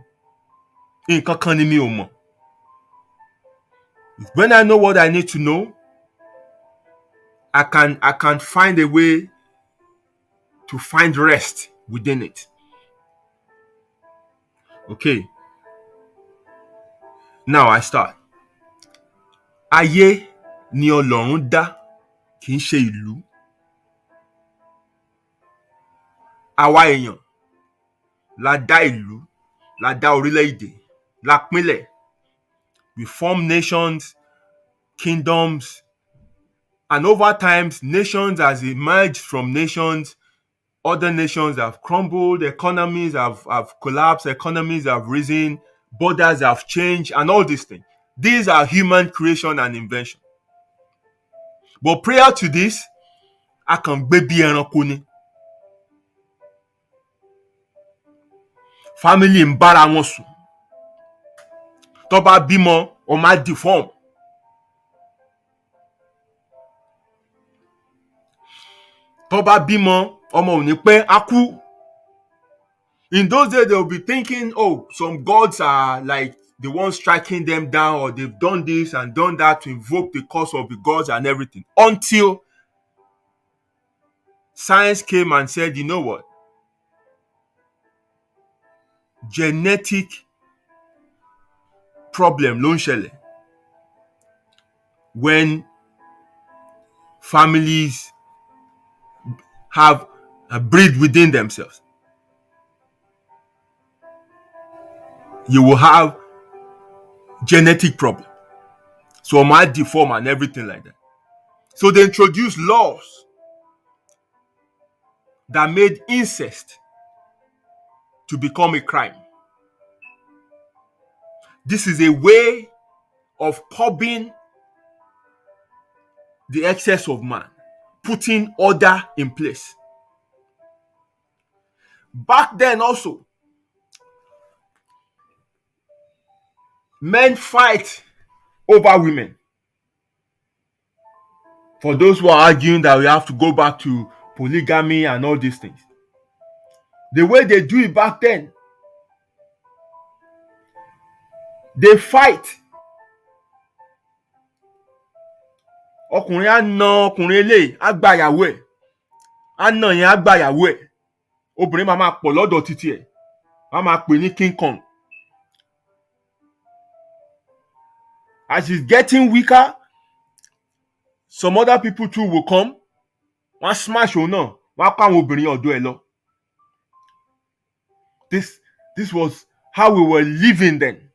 Nǹkan kan ni mi ò mọ̀. When I know what I need to know, I can find a way to find rest within it. Okay. Now I start. Ayé ni Ọlọ́run dá, kì í ṣe ìlú. Àwa èèyàn la dá ìlú, la dá orílẹ̀-èdè, la pínlẹ̀. We form nations, kingdoms, and over time, nations has emerged from nations. Other nations have crumbled, economies have collapsed, economies have risen, borders have changed, and all these things. These are human creation and invention. But prior to this, a kàn gbé bí ẹranko ni. Family ń bára wọn sùn. Tó bá bímọ, ọmọ á deform. Tó bá bímọ, ọmọ ò ní pẹ́, á kú. In those days, they'll be thinking, oh, some gods are like the ones striking them down, or they've done this and done that to invoke the curse of the gods and everything. Until science came and said, you know what? Genetic problem ló ń ṣẹlẹ̀ when families have a breed within themselves. You will have genetic problem. So might deform and everything like that. So they introduced laws that made incest to become a crime. This is a way of curbing the excess of man, putting order in place. Back then also, men fight over women. For those who are arguing that we have to go back to polygamy and all these things, the way they do it back then, they fight. Ọkùnrin á na ọkùnrin eléyìí, á gba ìyàwó ẹ̀, á na yẹn, á gba ìyàwó ẹ̀. Obìnrin máa pọ̀ lọ́dọ̀ títí ẹ̀, wọ́n máa pè ní King Kong. As he's getting weaker, some other people too will come. Wọ́n smash òun náà, wọ́n á kó àwọn obìnrin ọ̀dọ̀ ẹ̀ lọ. This was how we were living then.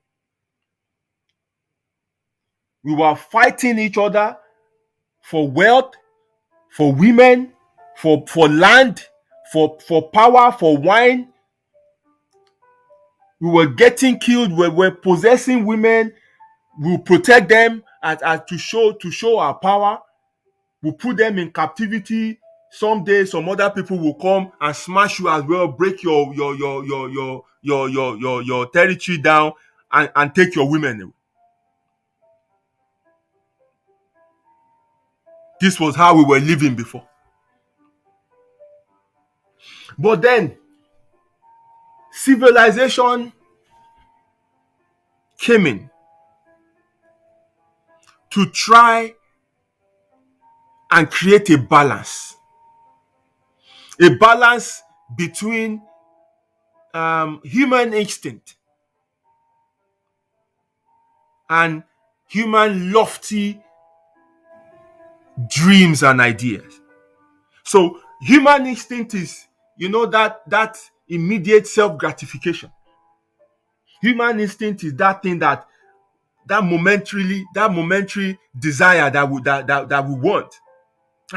We were fighting each other for wealth, for women, for land, for power, for wine. We were getting killed. We were possessing women. We will protect them as to show our power. We put them in captivity. Someday, some other people will come and smash you as well, break your territory down, and take your women away. This was how we were living before. But then, civilization came in to try and create a balance between human instinct and human lofty dreams and ideas. So human instinct is, that immediate self-gratification. Human instinct is that thing that momentary desire that we want.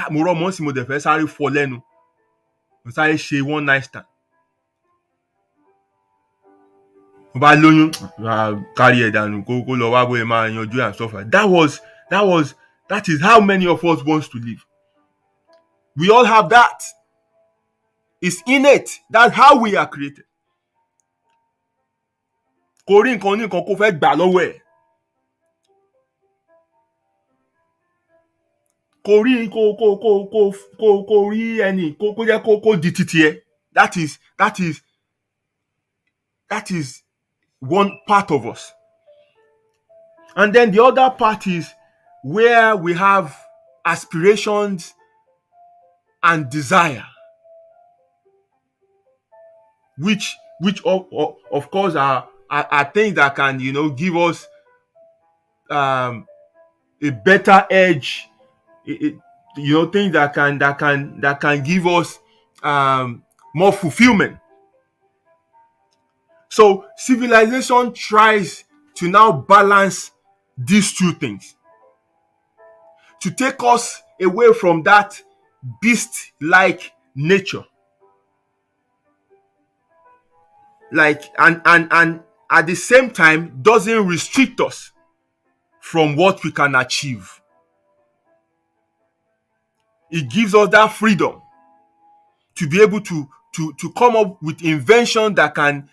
Mo rọ mọ́ sí mo dẹ̀ fẹ́ sáré fọ́ lẹ́nu, mo sáré ṣe one night stand. Mo bá lóyún, kárí ẹ̀ dànù kó lọ wá bóyá máa yanjú and stuff like that. That is how many of us wants to live. We all have that. It's innate. That's how we are created. Kò rí nǹkan oníkan kó fẹ́ gbà lọ́wọ́ ẹ̀. Kò rí ẹni kó jẹ́ kó di títí ẹ. That is one part of us. And then the other part is where we have aspirations and desire, which of course are things that can give us a better edge, things that can give us more fulfillment. So civilization tries to now balance these two things, to take us away from that beast-like nature, and at the same time doesn't restrict us from what we can achieve. It gives us that freedom to be able to come up with invention that can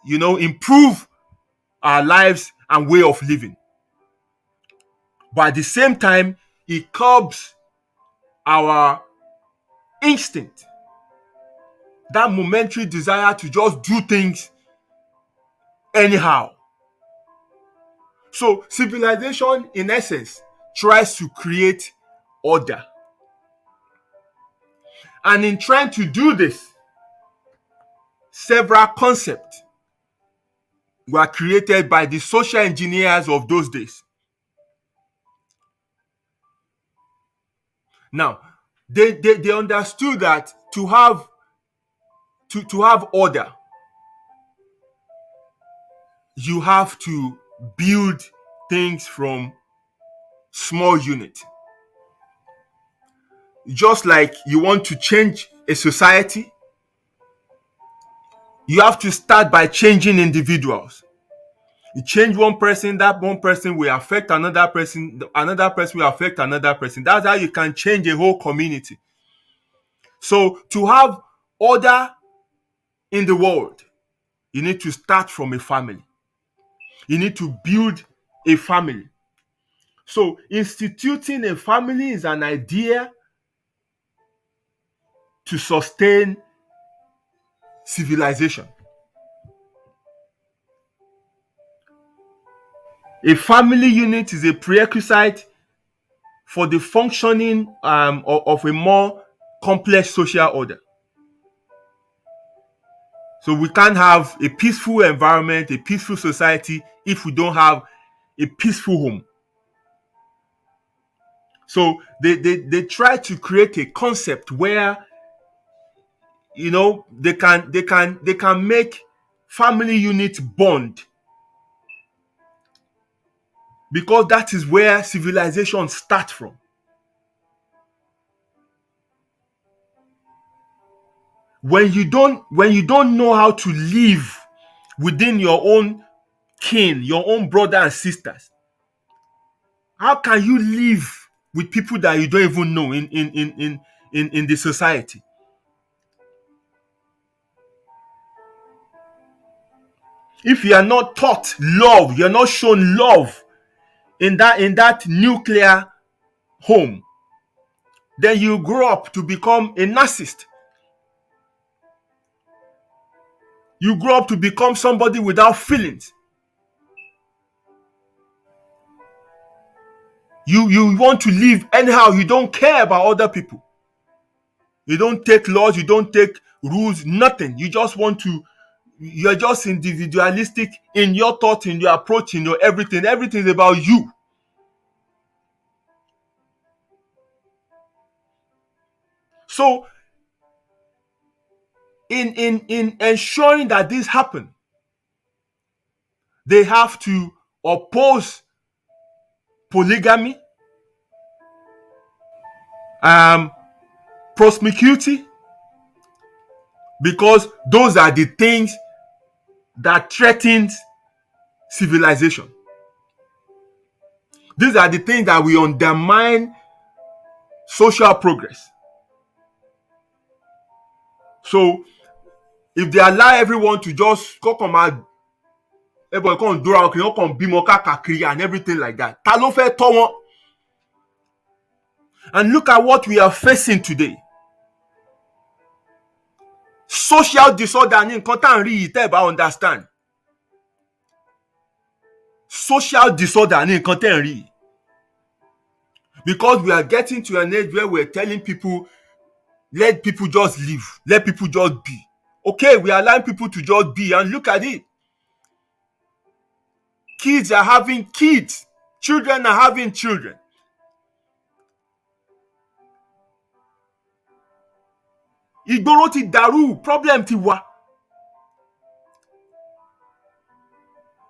improve our lives and way of living. But at the same time, it curbs our instinct, that momentary desire to just do things anyhow. So civilization, in essence, tries to create order. And in trying to do this, several concepts were created by the social engineers of those days. Now, they understood that to have order, you have to build things from small units. Just like you want to change a society, you have to start by changing individuals. You change one person, that one person will affect another person will affect another person. That's how you can change a whole community. So to have order in the world, you need to start from a family. You need to build a family. So instituting a family is an idea to sustain civilization. A family unit is a prerequisite for the functioning of a more complex social order. So we can't have a peaceful environment, a peaceful society, if we don't have a peaceful home. So they try to create a concept where they can make family units bond, because that is where civilization starts from. When you don't know how to live within your own kin, your own brother and sisters, how can you live with people that you don't even know in the society? If you are not taught love, you're not shown love in that nuclear home, then you grow up to become a narcissist. You grow up to become somebody without feelings. You want to live anyhow. You don't care about other people. You don't take laws, you don't take rules, nothing. You're just individualistic in your thought, in your approach, in your everything. Everything is about you. So in ensuring that this happen, they have to oppose polygamy, promiscuity, because those are the things that threatens civilization. These are the things that will undermine social progress. So if they allow everyone to just come out, everybody come do around, come bímọ káàkiri and everything like that, ta ló fẹ́ tọ́ wọn? And look at what we are facing today. Social disorder ni nǹkan tá à ń rí yìí tẹ́ ẹ bá understand. Social disorder ni nǹkan tẹ́ ẹ ń rí yìí. Because we are getting to an age where we're telling people, let people just live, let people just be. Okay, we are allowing people to just be, and look at it. Kids are having kids. Children are having children. Ìgboro ti dàrú, problem ti wà.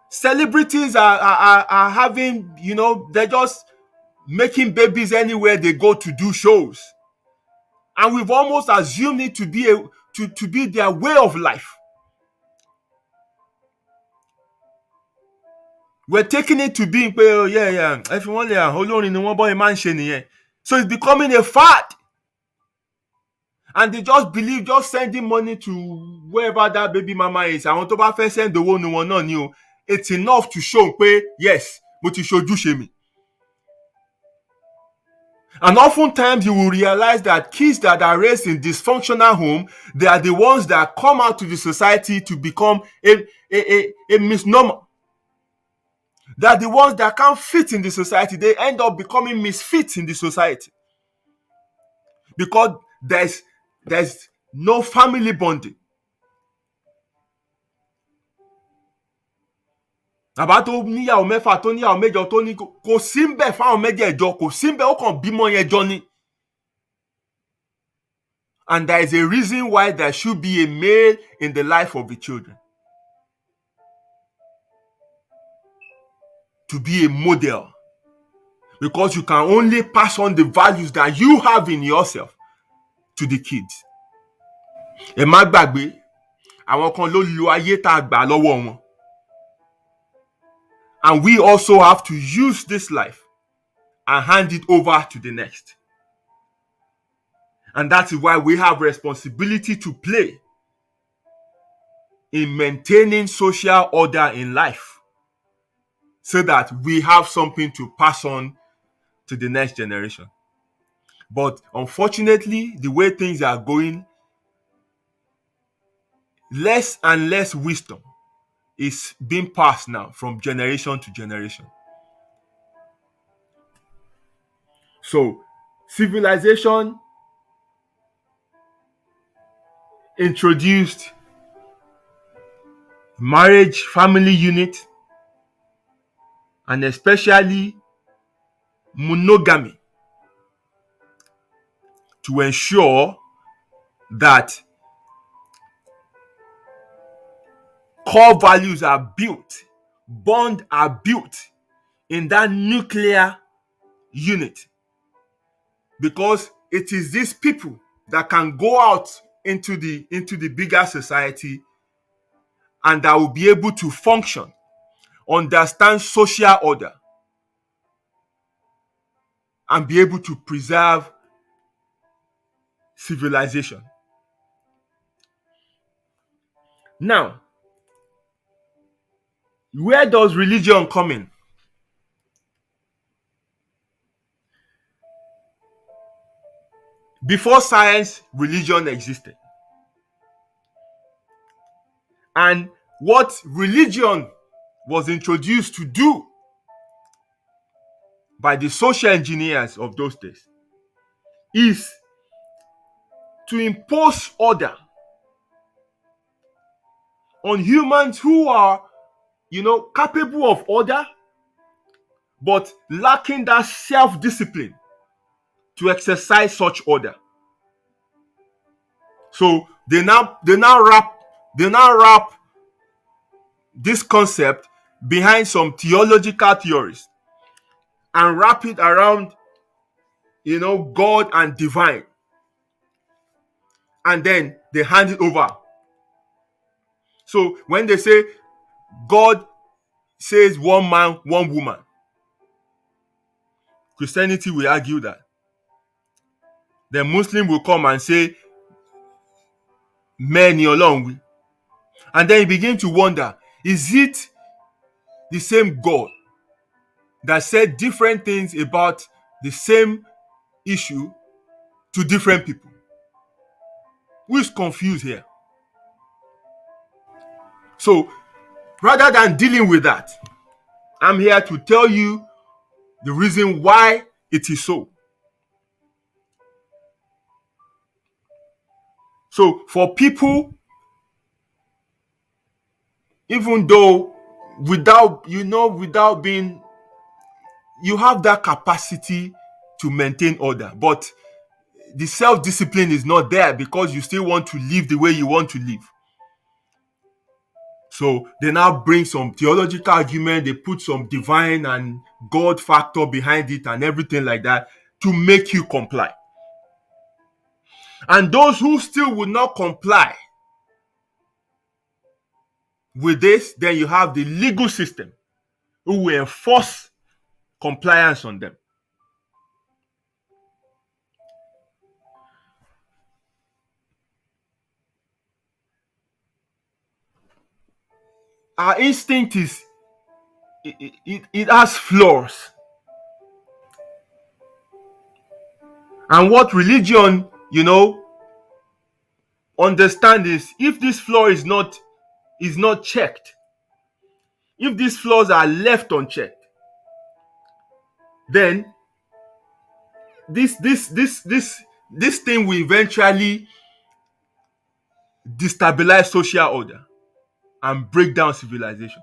Celebrities are having, they're just making babies anywhere they go to do shows. And we've almost assumed it to be their way of life. We're taking it to be, oh, yeah. Everyone there, olórin ni wọ́n bọ́ ẹ máa ń ṣe nìyẹn. So it's becoming a fad. And they just believe just sending money to wherever that baby mama is. Àwọn tó bá fẹ́ send owó nu wọn náà ni o. It's enough to show pé yes, mo ti ṣojúṣe mi. And oftentimes you will realize that kids that are raised in dysfunctional home, they are the ones that come out to the society to become a misnomer. They are the ones that can't fit in the society. They end up becoming misfits in the society. Because there's no family bonding. Bàbá tó níyàwó mẹ́fà tó níyàwó mẹ́jọ tó ní kò sí ń bẹ̀ fáwọn mẹ́jẹ̀ẹ̀jọ, kò sí ń bẹ̀, ó kàn bímọ yẹn jọ ni. And there is a reason why there should be a male in the life of the children. To be a model. Because you can only pass on the values that you have in yourself to the kids. Ẹ má gbàgbé, àwọn kan ló lo ayé tá a gbà lọ́wọ́ wọn. And we also have to use this life and hand it over to the next. And that is why we have responsibility to play in maintaining social order in life, so that we have something to pass on to the next generation. But unfortunately, the way things are going, less and less wisdom is being passed now from generation to generation. So, civilization introduced marriage, family unit, and especially monogamy to ensure that core values are built, bonds are built in that nuclear unit, because it is these people that can go out into the bigger society and that will be able to function, understand social order, and be able to preserve civilization. Now, where does religion come in? Before science, religion existed. And what religion was introduced to do by the social engineers of those days is to impose order on humans who are, capable of order, but lacking that self-discipline to exercise such order. So they now wrap this concept behind some theological theories and wrap it around, God and divine, and then they hand it over. So when they say God says one man, one woman, Christianity will argue that. Then Muslim will come and say men along. And then you begin to wonder, is it the same God that said different things about the same issue to different people? Who is confused here? So rather than dealing with that, I'm here to tell you the reason why it is so. So for people, even though without being, you have that capacity to maintain order, but the self-discipline is not there because you still want to live the way you want to live. So they now bring some theological argument, they put some divine and God factor behind it and everything like that to make you comply. And those who still would not comply with this, then you have the legal system who will enforce compliance on them. Our instinct is, it has flaws. And what religion, understand is, if this flaw is not checked, if these flaws are left unchecked, then this thing will eventually destabilize social order and break down civilization.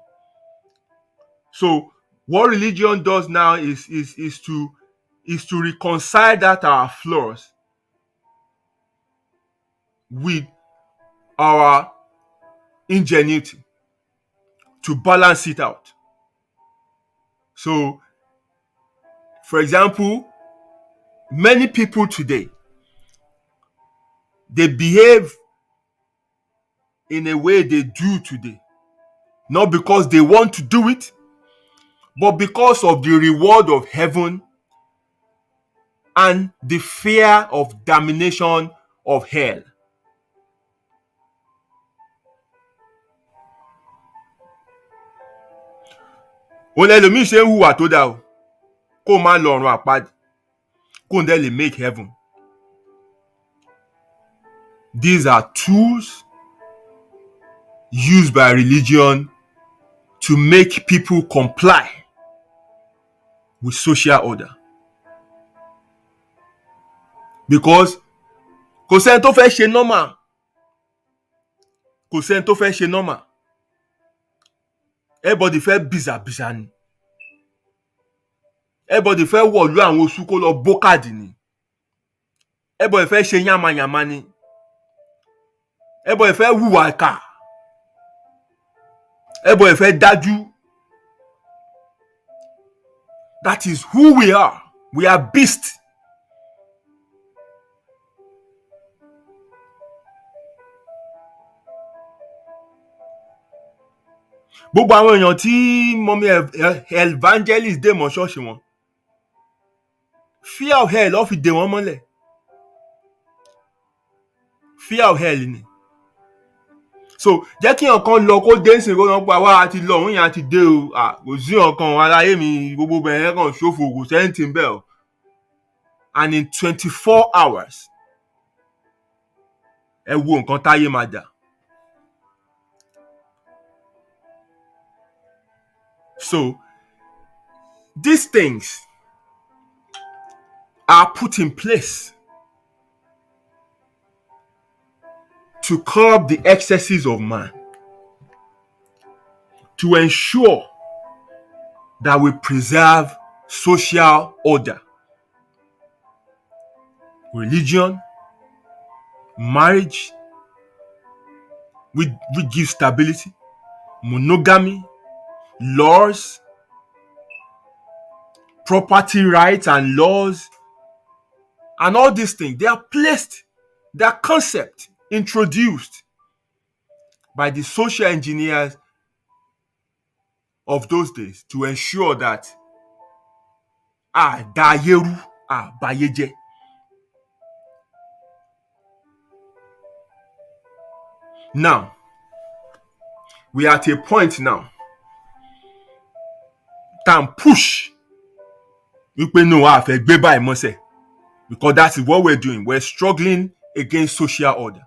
So what religion does now is to reconcile that our flaws with our ingenuity, to balance it out. So, for example, many people today, they behave in a way they do today, not because they want to do it, but because of the reward of heaven and the fear of damnation of hell. Òun ẹlòmíì ṣe ń hùwà tó dáa o, kó má lọ́run àpáàdì, kó dẹ̀ lè make heaven. These are tools used by religion to make people comply with social order. Because kò sẹ́ni tó fẹ́ ṣe normal. Kò sẹ́ni tó fẹ́ ṣe normal. Everybody fẹ́ bìzàbìzà ni. Everybody fẹ́ wọ̀lú àwọn oṣù kó lọ bókàdì ni. Everybody fẹ́ ṣe yàmàyàmà ni. Everybody fẹ́ hùwà ìkà. Everybody fẹ́ dájú. That is who we are. We are beasts. Gbogbo àwọn èèyàn tí mọ́mí evangelist dè mọ́ ṣọ́ọ̀ṣì wọn, fear of hell ló fi dè wọ́n mọ́lẹ̀. Fear of hell ni. So jẹ́ kí ọ̀kan lọ kó dé ìsìn kó lọ pa wá àti lọ òun yẹn àti dé o. Kò sí ọ̀kan aláyé mi gbogbo bẹ̀rẹ̀ kan ṣòfò kò sẹ́ńtì ń bẹ̀ o. And in 24 hours ẹ wo nǹkan táyé máa dà. So these things are put in place to curb the excesses of man, to ensure that we preserve social order, religion, marriage, we give stability, monogamy, laws, property rights and laws, and all these things. They are placed, they are concepts introduced by the social engineers of those days to ensure that dayeru bayeje. Now, we are at a point now can push wípé no a fẹ́ gbé báyìí mọ́sẹ̀, because that is what we're doing. We're struggling against social order.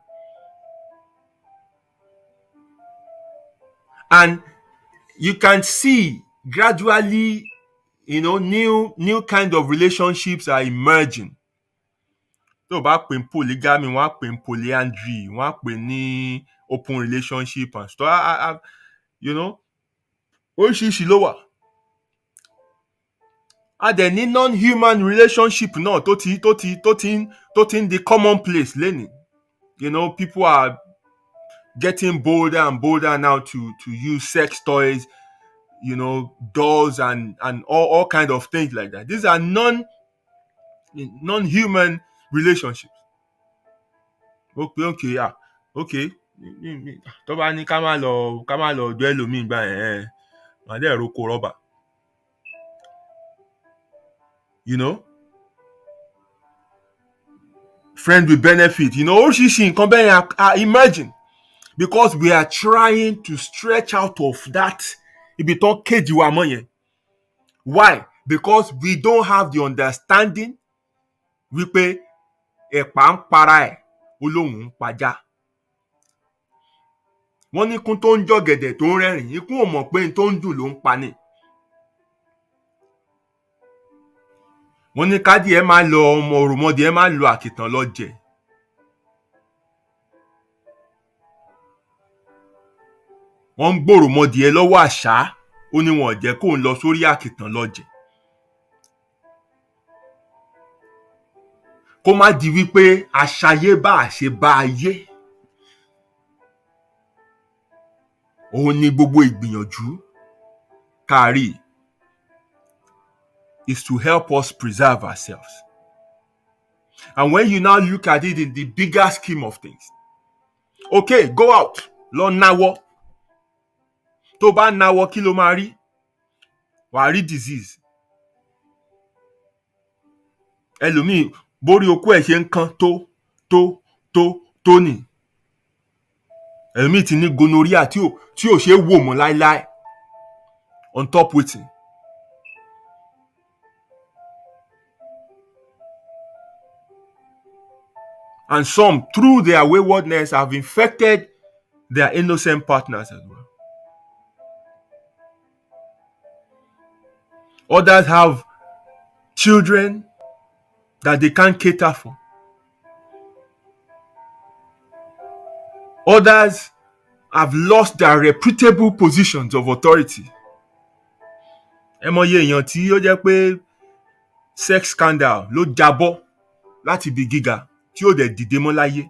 And you can see gradually, new kind of relationships are emerging. Tó bá pè ní polygamy, wọ́n á pè ní polyandry, wọ́n á pè ní open relationship and stuff. Oríṣiríṣi ló wà. And then ní non-human relationship náà tó ti ń di commonplace lẹ́nìí. People are getting bolder and bolder now to use sex toys, dolls and all kind of things like that. These are non-human relationships. Okay. Tó bá ní ká má lọ ọ̀dọ̀ ẹlòmíì gbà yẹn, màá dẹ̀ roko rọ́bà. Friend with benefit, oríṣiríṣi nǹkan bẹ́ẹ̀ yẹn are emerging because we are trying to stretch out of that ibi tán kéjì wa mọ́ yẹn. Why? Because we don't have the understanding wípé ẹ̀pà ń para ẹ̀ olóhùn ń pajá. Wọ́n ní ikún tó ń jọ̀gẹ̀dẹ̀ tó ń rẹ́rìn, ikún ò mọ̀ pé n tó ń dùn ló ń pa ni. Wọ́n ní kádìẹ máa lọ ọmọ òròmọdìẹ máa lọ àkìtàn lọ jẹ. Wọ́n ń gbòròmọdìẹ lọ́wọ́ àṣá, ó ní wọn ò jẹ́ kó ń lọ sórí àkìtàn lọ jẹ. Kó má di wípé aṣayé bá àṣe bá ayé. Òun ni gbogbo ìgbìyànjú kárí is to help us preserve ourselves. And when you now look at it in the bigger scheme of things, okay, go out, lọ náwọ́. Tó bá náwọ́ kí ló máa rí? Wàá rí disease. Ẹlòmíì borí okó ẹ̀ ṣe ń kán tó nì. Ẹlòmíì ti ní gonorrhea tí ò ṣe wò mọ́ láíláí. On top wetin? And some, through their waywardness, have infected their innocent partners as well. Others have children that they can't cater for. Others have lost their reputable positions of authority. Ẹ mọye èèyàn tí ó jẹ́ pé sex scandal ló jábọ́ láti ibi gíga tí ó dẹ̀ dìde mọ́ láyé.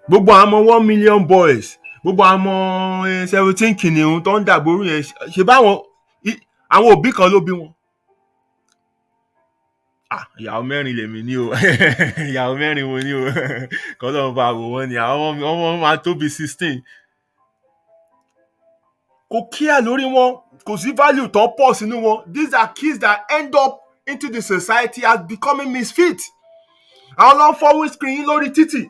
Gbogbo àwọn 1 million boys, gbogbo àwọn 17 kìnìún tó ń dàgbòrú yẹn, ṣe báwọn àwọn òbí kan ló bí wọn. Ìyàwó mẹ́rin lèmi ní o. Ìyàwó mẹ́rin wo ní o. Kọ́lọ́run bá wò wọ́n ni. Àwọn ọmọ máa tó bí 16. Kò kíá lórí wọn, kò sí value tó pọ̀ sínú wọn. These are kids that end up into the society as becoming misfit. Àwọn ló ń fọ́ windscreen lórí títì.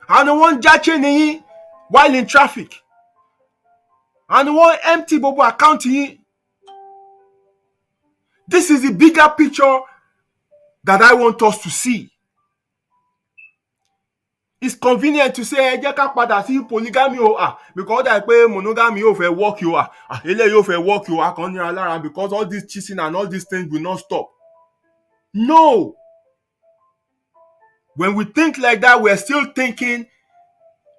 And the one judging yín while in traffic. And the one empty gbogbo account yín. This is the bigger picture that I want us to see. It's convenient to say, ẹ jẹ́ ká padà sí polygamy because that pé monogamy yóò fẹ́ work you eléyìí yóò fẹ́ work you kan ní alára because all this cheating and all these things will not stop. No. When we think like that, we're still thinking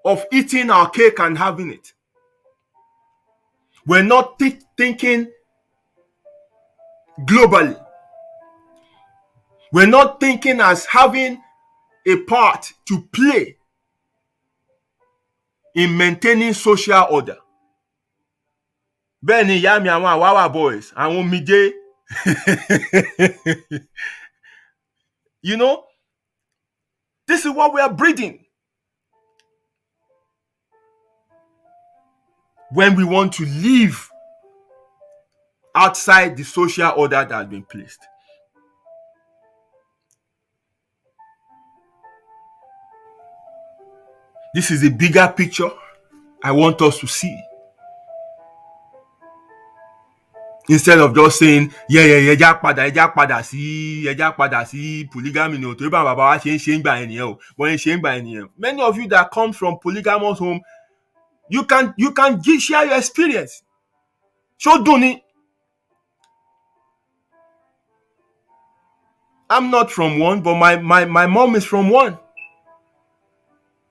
of eating our cake and having it. We're not thinking globally. We're not thinking as having a part to play in maintaining social order. Bẹ́ẹ̀ ni ìyá mi àwọn àwáwà boys, àwọn omijé. You know, this is what we are breeding. When we want to live outside the social order that has been placed. This is a bigger picture I want us to see. Instead of just saying, ẹja padà sí polygamy ni o, torí bá bàbá wa ṣe ń gbà ènìyàn o, wọ́n ṣe ń gbà ènìyàn. Many of you that come from polygamous home, you can share your experience. Ṣó dùn ni? I'm not from one, but my mom is from one.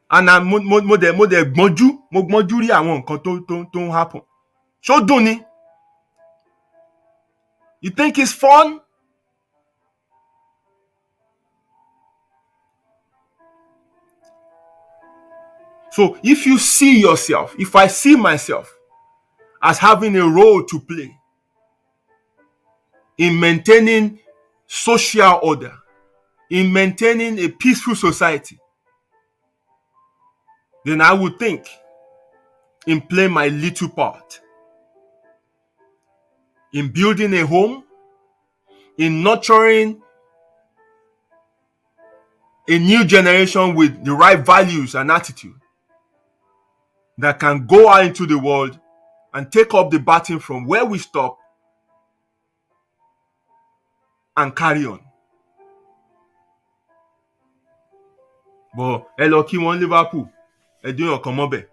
And mo dẹ̀ gbọ́njú rí àwọn nǹkan tó ń happen. Ṣó dùn ni? You think it's fun? So if you see yourself, if I see myself as having a role to play in maintaining social order, in maintaining a peaceful society, then I would think in playing my little part in building a home, in nurturing a new generation with the right values and attitude that can go out into the world and take up the baton from where we stop and carry on. But ẹ lọ kí wọ́n Liverpool, ẹ dín ọkàn mọ́bẹ̀.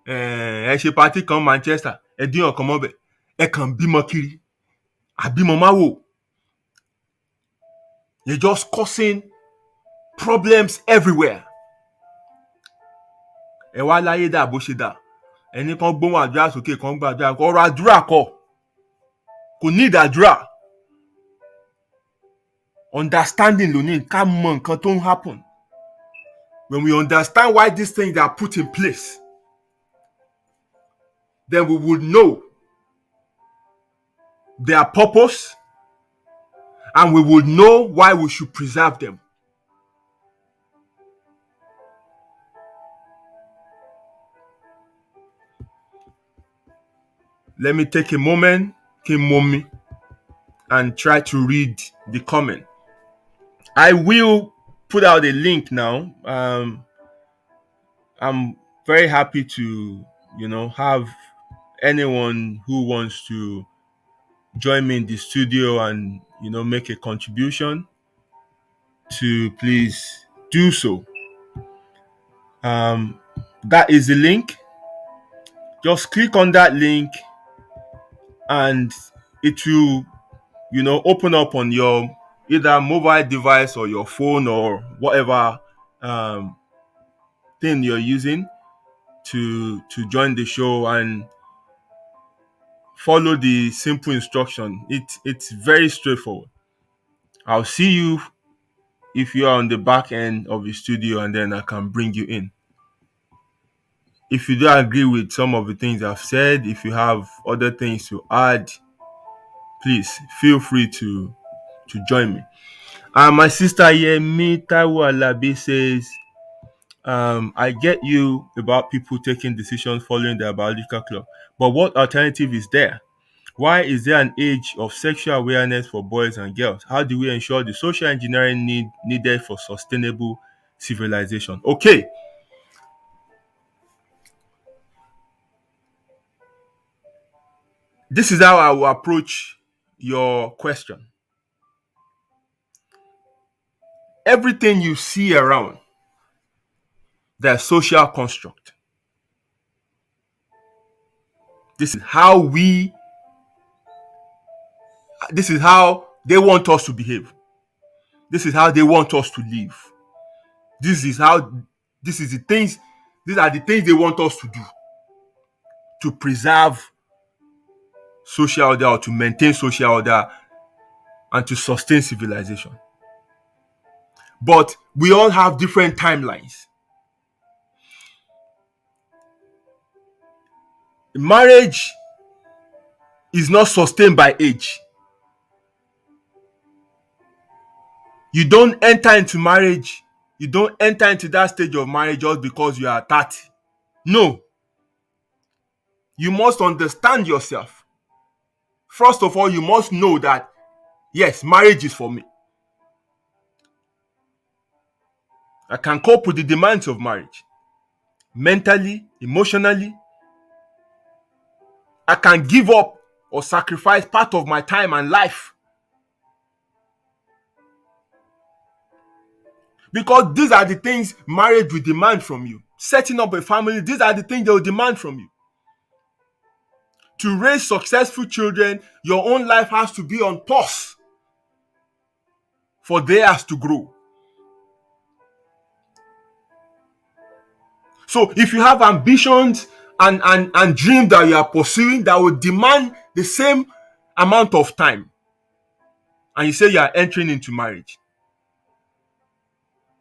Ẹ ṣe party kan Manchester, ẹ dín ọkàn mọ́bẹ̀. Ẹ kàn bímọ kiri, àbímọ máa wò. You're just causing problems everywhere. Ẹ wá láyé dà bó ṣe dà. Ẹni kan gbóhùn àdúrà sókè kan gbàdúrà, ọ̀rọ̀ àdúrà kọ́. Kò ní ìdàdúrà. Understanding ló ní ká mọ nǹkan tó ń happen. When we understand why these things are put in place, then we would know their purpose and we would know why we should preserve them. Let me take a moment, Kimomi, and try to read the comment. I will put out a link now. I'm very happy to, have anyone who wants to join me in the studio and make a contribution, to please do so. That is the link. Just click on that link and it will open up on your either mobile device or your phone or whatever thing you're using to join the show, and follow the simple instruction. It's very straightforward. I'll see you if you are on the back end of the studio, and then I can bring you in. If you don't agree with some of the things I've said, if you have other things to add, please feel free to join me. My sister Yemi Taiwo Alabi says, I get you about people taking decisions following their biological clock, but what alternative is there? Why is there an age of sexual awareness for boys and girls? How do we ensure the social engineering needed for sustainable civilization? Okay. This is how I will approach your question. Everything you see around, the social construct. This is how they want us to behave. This is how they want us to live. These are the things they want us to do to preserve social order, or to maintain social order, and to sustain civilization. But we all have different timelines. Marriage is not sustained by age. You don't enter into marriage. You don't enter into that stage of marriage just because you are 30. No. You must understand yourself. First of all, you must know that, yes, marriage is for me. I can cope with the demands of marriage. Mentally, emotionally. I can give up or sacrifice part of my time and life. Because these are the things marriage will demand from you. Setting up a family, these are the things they will demand from you. To raise successful children, your own life has to be on pause for theirs to grow. So if you have ambitions and dreams that you are pursuing that will demand the same amount of time, and you say you are entering into marriage,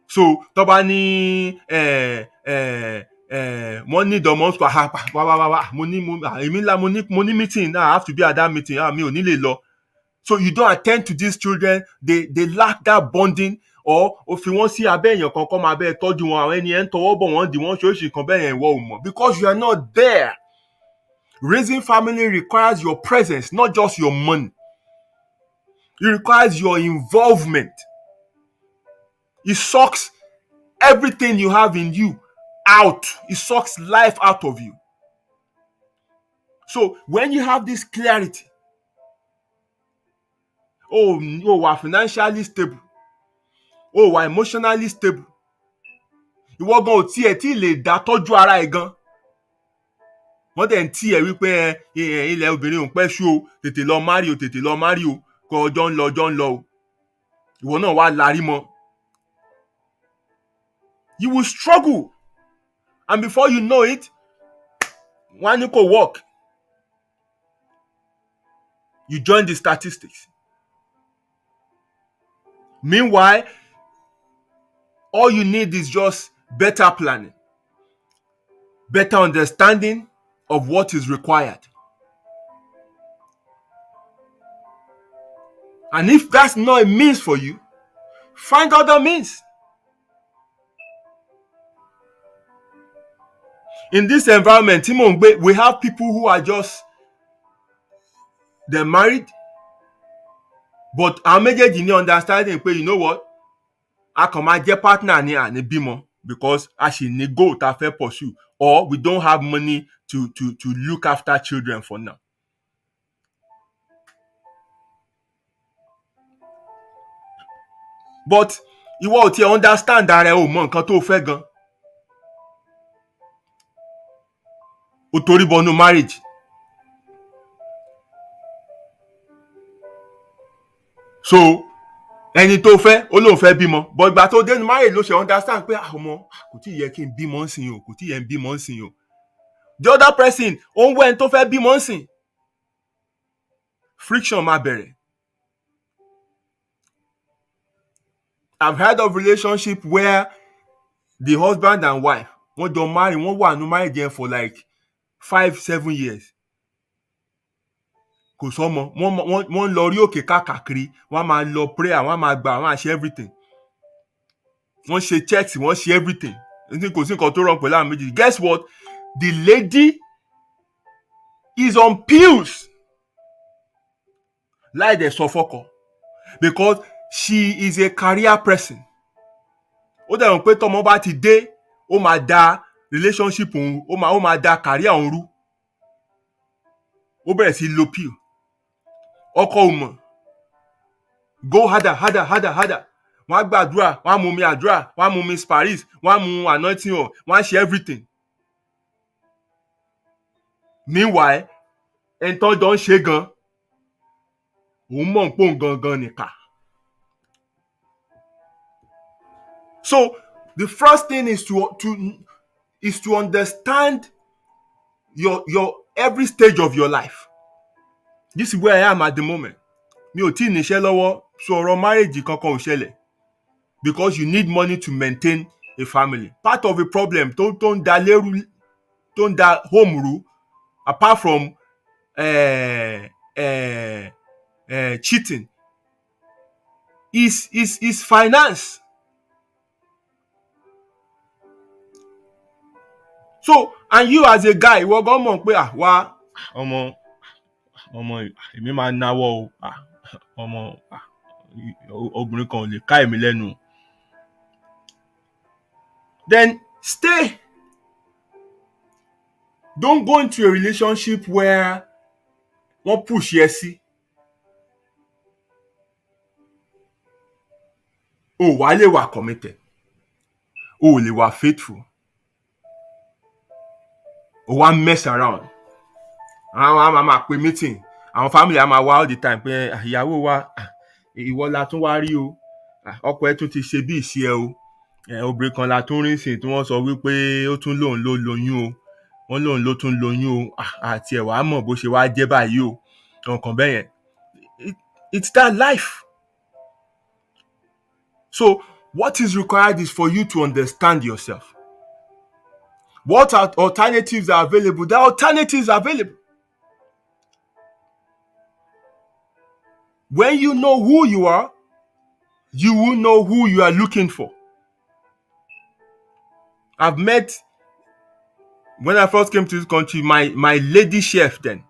so tọ́ba ní wọ́n ní ìdánmọ́ mo ní meeting now, I have to be at that meeting, mi ò ní lè lọ. So you don't attend to these children, they lack that bonding, or o fi wọ́n sí abẹ́ èèyàn kan kọ́ máa bẹ́ẹ̀ tọ́jú wọn, àwọn ẹni ẹ̀ ń tọwọ́ bọ̀ wọ́n dì wọ́n ṣoríṣi kan bẹ́ẹ̀ yẹn ìwọ ò mọ̀, because you are not there. Raising family requires your presence, not just your money. It requires your involvement. It sucks everything you have in you out. It sucks life out of you. So when you have this clarity, we are financially stable, we are emotionally stable, ìwọ gan ò tiẹ̀ tí lè dá tọ́jú ara ẹ̀ gan. Wọ́n dẹ̀ ń tí ẹ̀ wípé ilẹ̀ obìnrin ò ń pẹ́ ṣú o, tètè lọ márì o, kọ ọjọ́ ń lọ o. Ìwọ náà wá larí mọ́. You will struggle, and before you know it, wọ́n á ní kò work. You join the statistics. Meanwhile, all you need is just better planning, better understanding of what is required. And if that's not a means for you, find other means. In this environment, we have people who are just, they're married, but our méjèèjì ní understanding pé, you know what, a kàn máa jẹ́ partner ní àní bímọ, because a ṣì ní goal tá fẹ́ pursue. or we don't have money to look after children for now. But ìwọ ò tiẹ̀ understand ara ẹ, ò mọ nǹkan tó fẹ́ gan. O torí bọnú marriage. So ẹni tó fẹ́ ó lóun fẹ́ bímọ, but ìgbà tó dénú marriage ló ṣe understand pé ọmọ kò tí ì yẹ kí n bímọ ńsìn o, kò tí ì yẹ n bímọ ńsìn o. The other person ó ń wẹ́ ẹni tó fẹ́ bímọ ńsìn. Friction máa bẹ̀rẹ̀. I've heard of relationship where the husband and wife wọ́n jọ marry, wọ́n wà nínú marriage yẹn for like 5-7 years. Kò sọ́mọ, wọ́n lọ rí òkè káàkiri, wọ́n máa lọ prayer, wọ́n máa gbà, wọ́n máa ṣe everything. Wọ́n ṣe checks, wọ́n ṣe everything. Kò sí nǹkan tó wrong pẹ̀lú àwọn méjì. Guess what? The lady is on pills. Láì dẹ̀ sọ fọ́kọ. Because she is a career person. Ó dẹ̀ mọ̀ pé tọ́mọ bá ti dé, ó máa da relationship òun, ó máa da career òun rú. Ó bẹ̀rẹ̀ sí lo pill. Ọkọ ò mọ̀. Go harder. Wọ́n á gbàdúrà, wọ́n á mu omi àdúrà, wọ́n á mu omi sparis, wọ́n á mu anointing oil, wọ́n á ṣe everything. Meanwhile, ẹni tó jọ ń ṣe gan, òun mọ̀ pé òun gangan nìkà. So the first thing is to understand your every stage of your life. This is where I am at the moment. Mi ò tí ì níṣẹ́ lọ́wọ́, so ọ̀rọ̀ marriage kankan ò ṣẹlẹ̀. Because you need money to maintain a family. Part of the problem tó ń da home rú, apart from cheating, is finance. So, and you as a guy, ìwọ gan mọ̀ pé wá ọmọ èmi máa náwó o, ọmọ obìnrin kan ò lè ká èmi lẹ́nu. Then stay. Don't go into a relationship where wọ́n push yẹ sí. O wà lè wà committed. O lè wà faithful. O wá mess around. Àwọn máa pe meeting. Àwọn family á máa wá all the time pé ìyàwó wa ìwọ la tún wá rí o. Ọkọ ẹ tún ti ṣe bí ìṣe ẹ o. Obìnrin kan la tún rí sìn tí wọ́n sọ wípé ó tún lóun ló lóyún o. Wọ́n lóun ló tún lóyún o. Àti ẹ̀ wá mọ̀ bó ṣe wá jẹ́ báyìí o. Nǹkan bẹ́ẹ̀ yẹn. It's that life. So what is required is for you to understand yourself. What alternatives are available? There are alternatives available. When you know who you are, you will know who you are looking for. I've met, when I first came to this country, my lady chef then,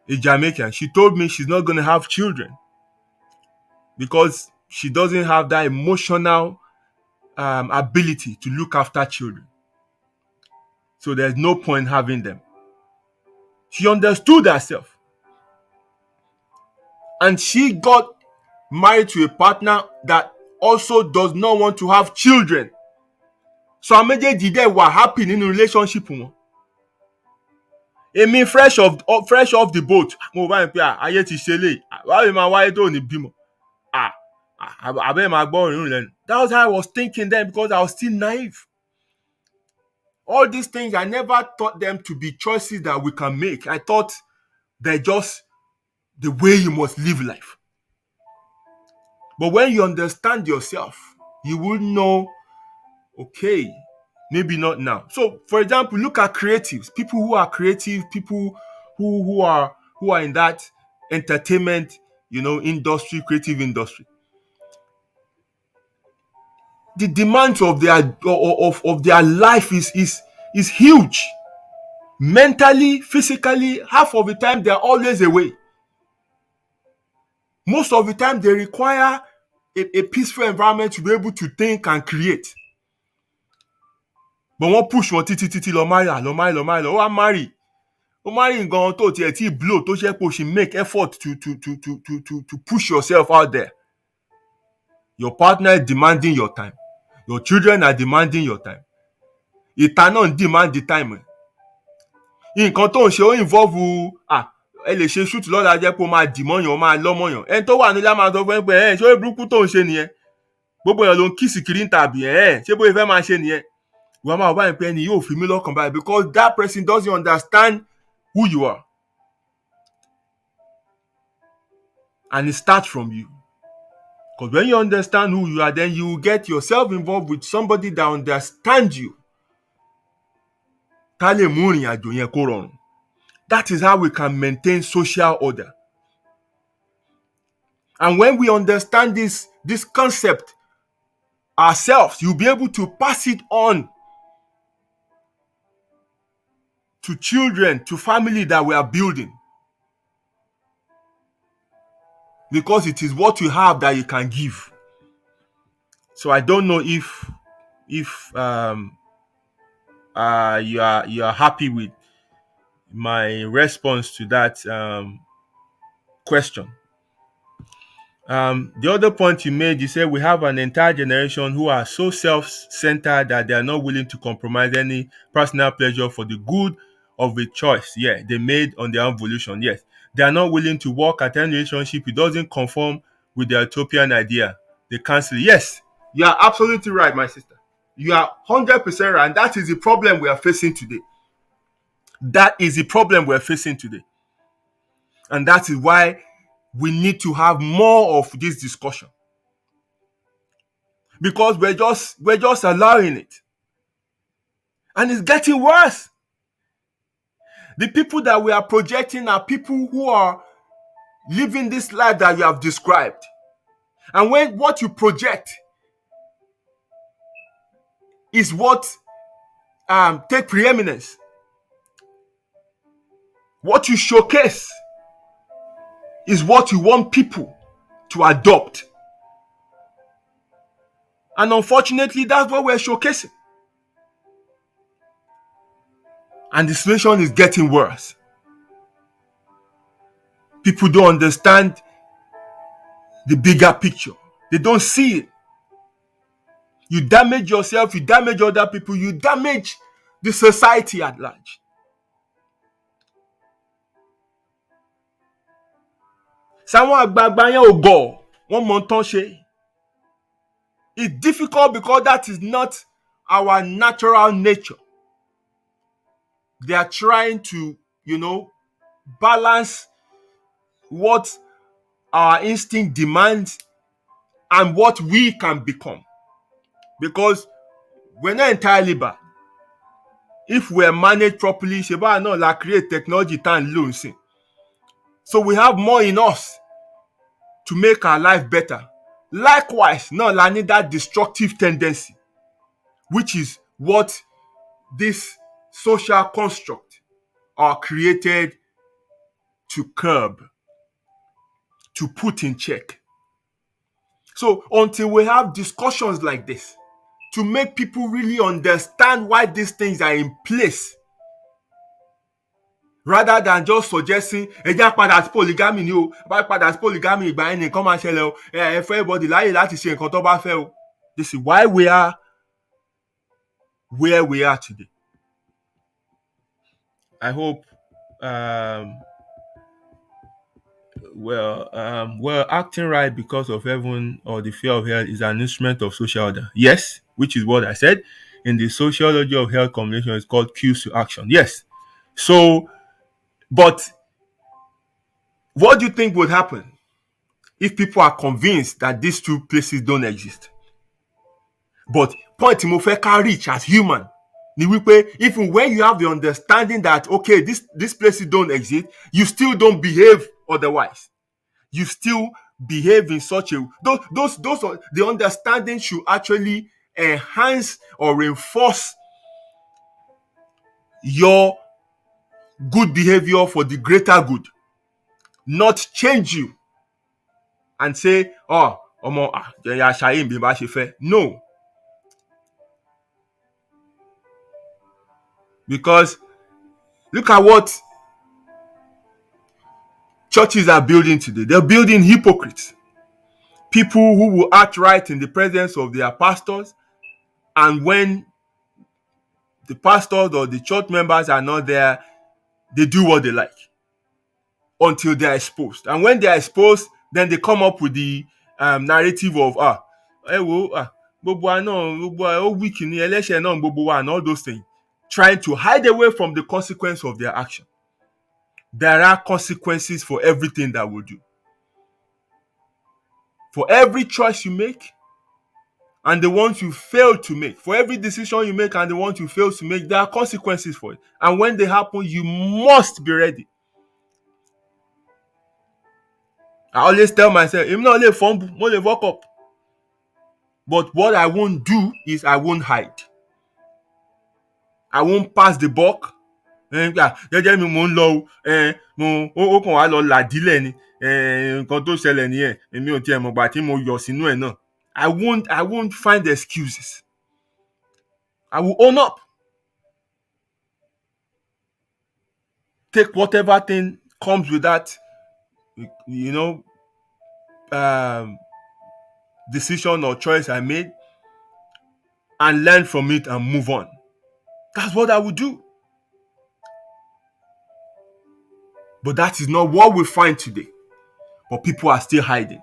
a Jamaican, she told me she's not going to have children because she doesn't have that emotional ability to look after children. So there's no point having them. She understood herself. And she got married to a partner that also does not want to have children. So àwọn méjèèjì dẹ̀ wà happy nínú relationship wọn. Èmi fresh off the boat. Mo bá yẹn pé ayé ti ṣe lè. Wàá lè máa wáyé tó ní bímọ. Àbẹ́ máa gbọ́ òrìrìn lẹ́nu. That was how I was thinking then because I was still naive. All these things, I never thought them to be choices that we can make. I thought they're just the way you must live life. But when you understand yourself, you will know, okay, maybe not now. So, for example, look at creatives, people who are creative, people who are in that entertainment, industry, creative industry. The demands of their life is huge. Mentally, physically, half of the time they're always away. Most of the time they require a peaceful environment to be able to think and create. but wọ́n push wọn títí lọ marry ó wá marry nǹkan tó tiẹ̀ tí blow tó ṣe pé o ṣì make effort to push yourself out there. Your partner is demanding your time. Your children are demanding your time. Ìta náà ń demand the time. Nǹkan tó ń ṣe ó involve ẹ lè ṣe shoot lọ́la jẹ́ pé ó máa dì mọ́yàn ó máa lọ́ mọ́yàn. Ẹni tó wà nílé á máa sọ fún ẹ pé ṣé burúkú tó ń ṣe nìyẹn? Gbogbo èèyàn ló ń kíìsì kiri ń tàbí ṣé bóyá fẹ́ máa ṣe nìyẹn? Wọ́n máa bá yẹn pé ẹni yóò fi mí lọ́kàn báyìí because that person doesn't understand who you are. And it starts from you. Because when you understand who you are, then you will get yourself involved with somebody that understands you. Ká lè mú ìrìn àjò yẹn kó rọrùn. That is how we can maintain social order. And when we understand this concept ourselves, you'll be able to pass it on to children, to family that we are building. Because it is what you have that you can give. So I don't know if you are happy with my response to that question. The other point you made, you said we have an entire generation who are so self-centered that they are not willing to compromise any personal pleasure for the good of a choice. Yeah, they made on their own volition. Yes, they are not willing to work at any relationship. It doesn't conform with their utopian idea. They cancel it. Yes, you are absolutely right, my sister. You are 100% right. And that is the problem we are facing today. That is the problem we are facing today. And that is why we need to have more of this discussion. Because we're just allowing it. And it's getting worse. The people that we are projecting are people who are living this life that you have described. And when what you project is what take preeminence, what you showcase is what you want people to adopt. And unfortunately, that's what we're showcasing. And the situation is getting worse. People don't understand the bigger picture. They don't see it. You damage yourself, you damage other people, you damage the society at large. Sáwọn àgbààgbà yẹn ò gọ̀, wọ́n mọ tán ṣe. It's difficult because that is not our natural nature. They are trying to, balance what our instinct demands and what we can become. Because we're not entirely bad. If we're managed properly, Sheba no la create technology tan loan. So we have more in us to make our life better. Likewise, no la need that destructive tendency, which is what this social construct are created to curb, to put in check. So until we have discussions like this, to make people really understand why these things are in place, rather than just suggesting ẹjá padà sí polygamy ni o, bá padà sí polygamy ìgbà yẹn nìkan máa ṣẹlẹ̀ o, ẹ fẹ́ everybody láyè láti ṣe nǹkan tó bá fẹ́ o. This is why we are where we are today. I hope acting right because of heaven or the fear of hell is an instrument of social order. Yes, which is what I said. In the sociology of health combination, it's called cues to action. Yes. So, but what do you think would happen if people are convinced that these two places don't exist? But point mo fẹ́ ká reach as human ni wípé even when you have the understanding that okay, these places don't exist, you still don't behave otherwise. You still behave in such a those the understanding should actually enhance or reinforce your good behavior for the greater good, not change you and say, oh, no. Because look at what churches are building today. They're building hypocrites. People who will act right in the presence of their pastors, and when the pastors or the church members are not there, they do what they like until they are exposed. And when they are exposed, then they come up with the narrative of gbogbo wa náà gbogbo wa ó weak ní ẹlẹ́ṣẹ̀ náà gbogbo wa and all those things, trying to hide away from the consequence of their action. There are consequences for everything that we do. For every choice you make and the ones you fail to make, for every decision you make and the ones you fail to make, there are consequences for it. And when they happen, you must be ready. I always tell myself, I'm not only fumble, I'm only walk up. But what I won't do is I won't hide. I won't pass the buck. Jẹ́jẹ́ mi mò ń lọ ó kàn wá lọ làdílẹ̀ ni nǹkan tó ṣẹlẹ̀ nìyẹn èmi ò tiẹ̀ mọ̀gbà tí mo yọ̀ sínú ẹ̀ náà. I won't find excuses. I will own up. Take whatever thing comes with that, decision or choice I made, and learn from it and move on. That's what I would do. But that is not what we find today. But people are still hiding.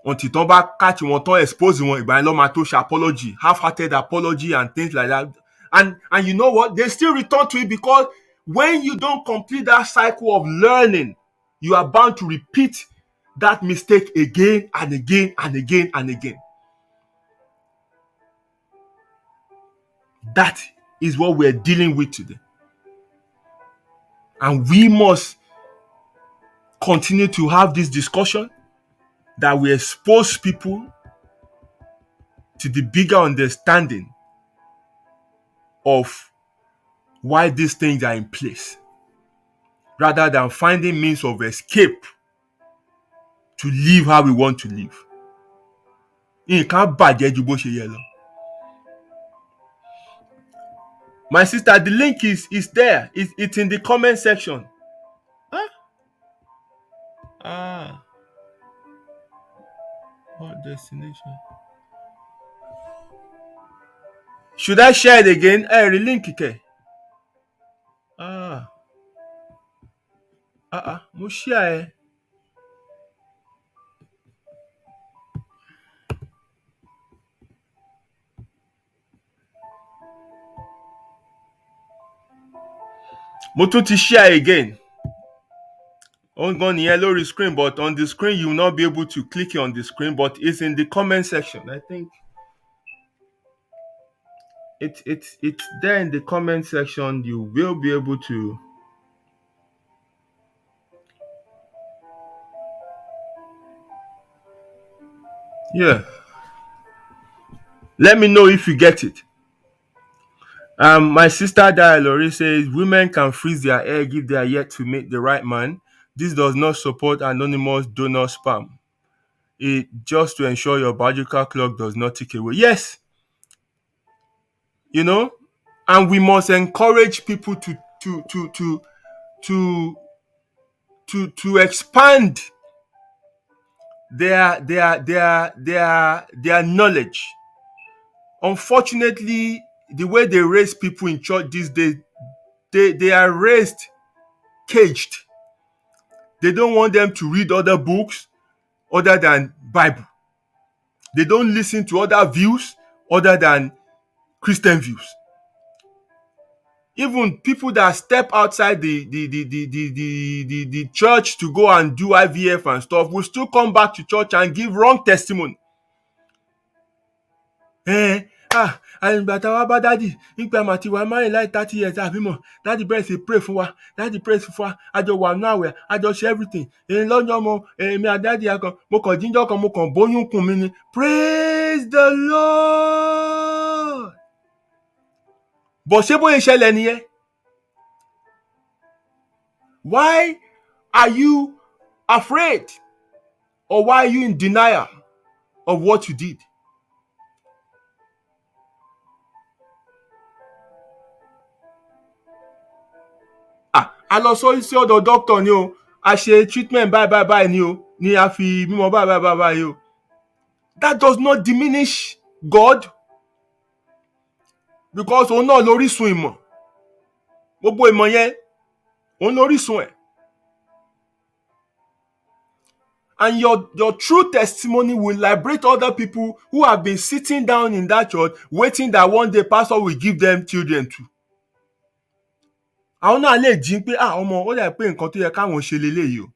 Until tán bá catch wọn tán expose wọn, ìgbà yẹn ló máa tó ṣe apology, half-hearted apology and things like that. And you know what? They still return to it because when you don't complete that cycle of learning, you are bound to repeat that mistake again and again and again and again. That is what we're dealing with today. And we must continue to have this discussion that we expose people to the bigger understanding of why these things are in place, rather than finding means of escape to live how we want to live. Nǹkan bàjẹ́ ju bó ṣe yẹ lọ. My sister, the link is there. It's in the comment section. What destination? Should I share it again? The link ke. Mo share. Mo tún ti share again. On yellow screen, but on the screen you will not be able to click on the screen, but it's in the comment section. I think it's there in the comment section. You will be able to. Yeah. Let me know if you get it. My sister Dialori says women can freeze their egg if they are yet to meet the right man. This does not support anonymous donor spam. It just to ensure your biological clock does not tick away. Yes. And we must encourage people to expand their knowledge. Unfortunately, the way they raise people in church these days, they are raised caged. They don't want them to read other books other than Bible. They don't listen to other views other than Christian views. Even people that step outside the church to go and do IVF and stuff will still come back to church and give wrong testimony. Àyìnbá tá wá bá dádì nígbà màtí wà márùn láì 30 years àbímọ dádì bẹ̀rẹ̀ sí pray fún wa dádì pray fún wa àjọ wà nù àwẹ̀ àjọ ṣe everything lọ́jọ́ mo èmi àdádì akàn mo kàn jíjọ́ kan mo kàn bóyún kùn mi ni. Praise the Lord. Bó ṣe bóyá ìṣẹ̀lẹ̀ nìyẹn. Why are you afraid, or why are you in denial of what you did? a lọ sí ọ̀dọ̀ doctor ni o, a ṣe treatment báyìí ni o, ni a fi bímọ báyìí o. That does not diminish God, because òun náà lórísun ìmọ̀, gbogbo ìmọ̀ yẹn òun lórísun ẹ̀. And your true testimony will liberate other people who have been sitting down in that church waiting that one day pastor will give them children too. Àwọn náà lè jí pé ọmọ ó dà pé nǹkan tó yẹ káwọn ṣe leléyìí o.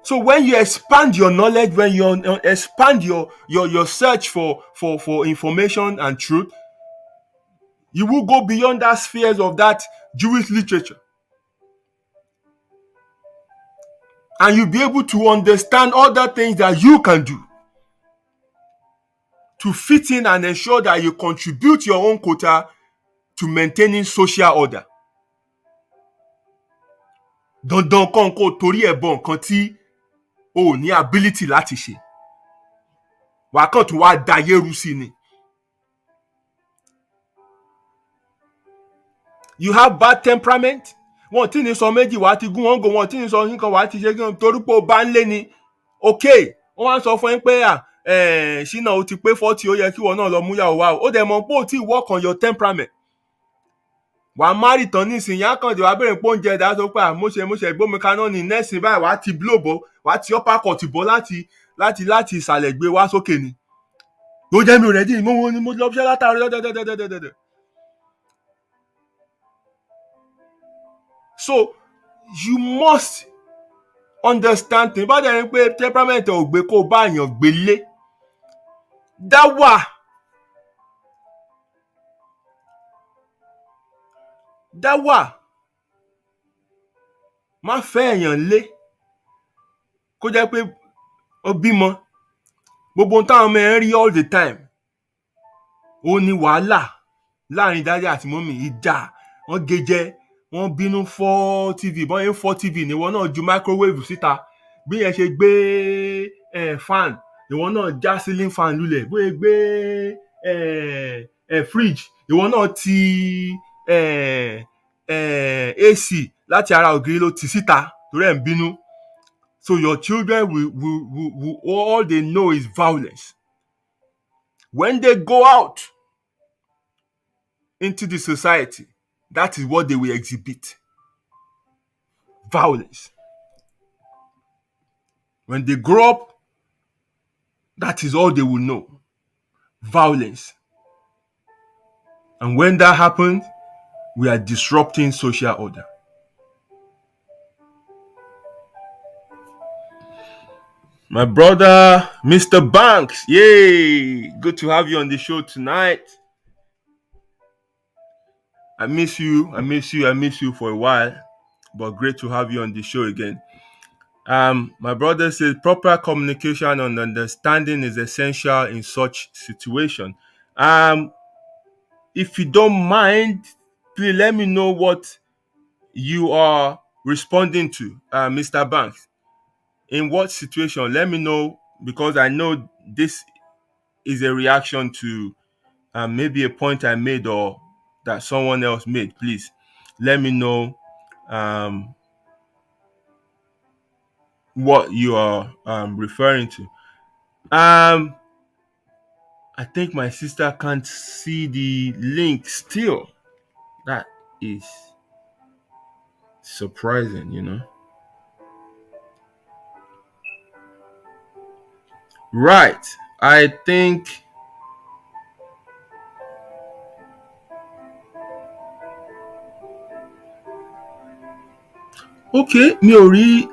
So when you expand your knowledge, when you expand your search for information and truth, you will go beyond that spheres of that Jewish literature. And you'll be able to understand other things that you can do to fit in and ensure that you contribute your own quota to maintaining social order. Dandan kan kó torí ẹ̀bọ nǹkan tí o ní ability láti ṣe. Wà á kàn tún wá dayé rú sí ni. You have bad temperament. Wọ́n tí ní sọ méjì wá ti gún wọn gò, wọ́n tí ní sọ nǹkan wá ti ṣe kí wọ́n torí pé o bá ń lé ni. Okay, wọ́n wá ń sọ fún yín pé ṣínà o ti pé 40, ó yẹ kí wọ́n náà lọ múyàwó wá o. Ó dẹ̀ mọ̀ pé o ti work on your temperament. Wàá márì tán nísìnyí, á kàn dé wàá bẹ̀rẹ̀ pé oúnjẹ ẹ̀dá sọ pé mo ṣe gbómi kaná ní nẹ́ẹ̀sì báyìí, wàá ti blow bọ́, wàá ti uppercut bọ́ láti ìsàlẹ̀ gbé wá sókè ni. Ló jẹ́ mi ò rẹ́dí, mo lọ ṣẹ́ látàrí. So you must understand things. Bá dẹ̀ rí pé temperament ò gbé kó bá èèyàn gbélé. Dáwà má fẹ́ èèyàn lé kó jẹ́ pé ó bímọ, gbogbo ohun táwọn ọmọ ẹ̀ ń rí all the time ó ní wàhálà láàrin dájú àti mọ́mì, ìjà, wọ́n gé jẹ, wọ́n bínú fọ́ TV, bọ́n yẹn fọ́ TV níwọ náà ju microwave síta, bí yẹn ṣe gbé fan ìwọ náà já ceiling fan lulẹ̀, bóyá gbé fridge ìwọ náà ti AC láti ara ògiri ló ti síta torí ẹ̀ ń bínú. So your children will all they know is violence. When they go out into the society, that is what they will exhibit. Violence. When they grow up, that is all they will know. Violence. And when that happens, we are disrupting social order. My brother, Mr. Banks, yay! Good to have you on the show tonight. I miss you for a while, but great to have you on the show again. My brother says proper communication and understanding is essential in such situation. If you don't mind, please let me know what you are responding to, Mr. Banks. In what situation? Let me know, because I know this is a reaction to maybe a point I made or that someone else made. Please let me know what you are referring to. I think my sister can't see the link still. That is surprising, you know. Right. I think okay, mi ò rí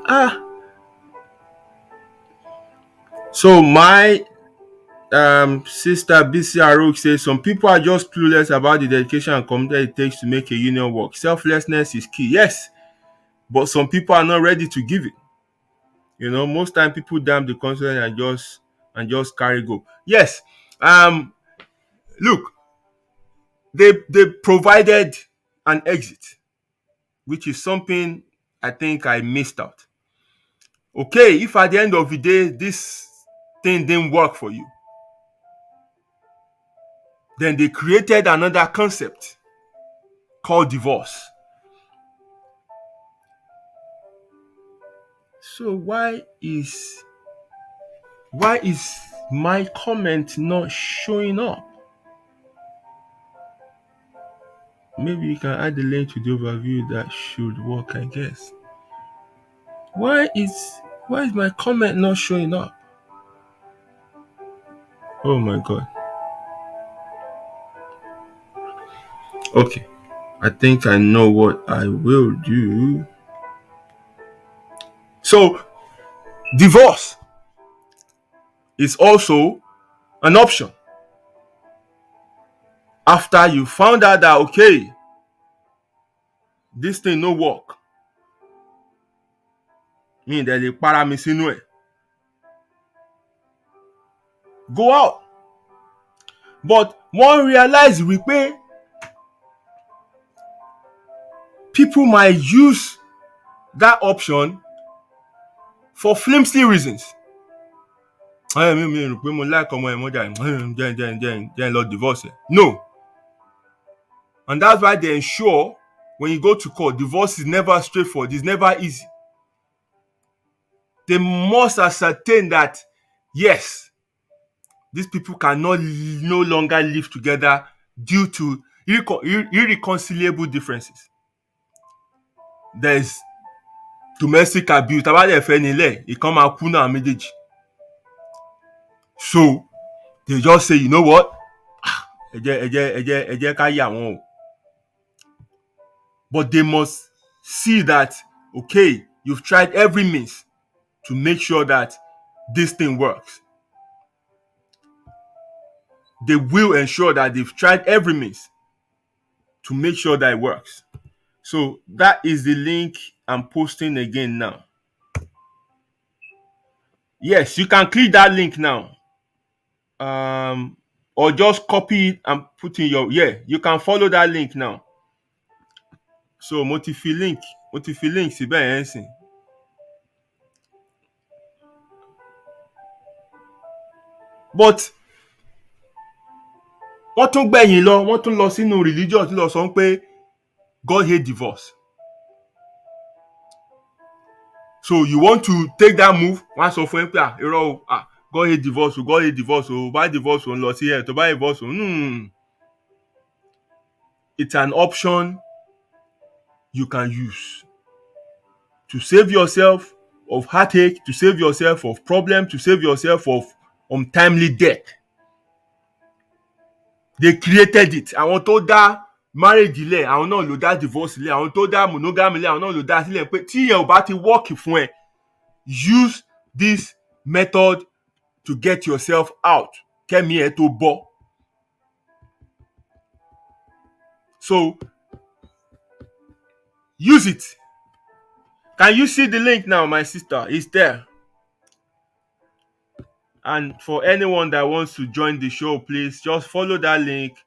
So my sister BC Arouk says some people are just clueless about the dedication and commitment it takes to make a union work. Selflessness is key. Yes, but some people are not ready to give it. You know, most time people damn the consent and just carry go. Yes. Look, they provided an exit, which is something I think I missed out. Okay, if at the end of the day this thing didn't work for you, Then they created another concept called divorce. So why is my comment not showing up? Maybe you can add the link to the overview. That should work, I guess. Why is my comment not showing up? Oh my god. Okay. I think I know what I will do. So, divorce is also an option. After you found out that, okay, this thing no work, mean that they para mi sínú ẹ̀, go out. But one realize wípé people might use that option for flimsy reasons. Mi rò pé mo like ọmọ ẹ̀ mọ́jà jẹ́ lọ divorce. No. And that's why they ensure when you go to court, divorce is never straightforward. It's never easy. They must ascertain that, yes, these people cannot no longer live together due to irreconcilable differences. There's domestic abuse. Tàbá dẹ̀ fẹ́ nílẹ̀, ìkan máa kú náà méjèèjì. So they just say, you know what? Ẹ jẹ́ ká yà wọ́n o. But they must see that, okay, you've tried every means to make sure that this thing works. They will ensure that they've tried every means to make sure that it works. So that is the link I'm posting again now. Yes, you can click that link now. Or just copy it and put in your, you can follow that link now. So mo ti fi link síbẹ̀ yẹn sìn. But wọ́n tún gbẹ̀yìn lọ, wọ́n tún lọ sínú religion tí lọ sọ pé God hate divorce. So you want to take that move, wọ́n á sọ fún ẹ pé irọ́ o, God hate divorce o, God hate divorce o, bá divorce o ń lọ sí ẹ̀ tó bá divorce o. It's an option you can use to save yourself of heartache, to save yourself of problem, to save yourself of untimely death. They created it. Àwọn tó dá marriage lẹ̀, àwọn náà ló dá divorce lẹ̀, àwọn tó dá monogamy lẹ̀, àwọn náà ló dá sílẹ̀ pé tí yẹn ò bá ti work fún ẹ, use this method to get yourself out. Kẹ́mi ẹ tó bọ́. So use it. Can you see the link now, my sister? It's there. And for anyone that wants to join the show, please just follow that link.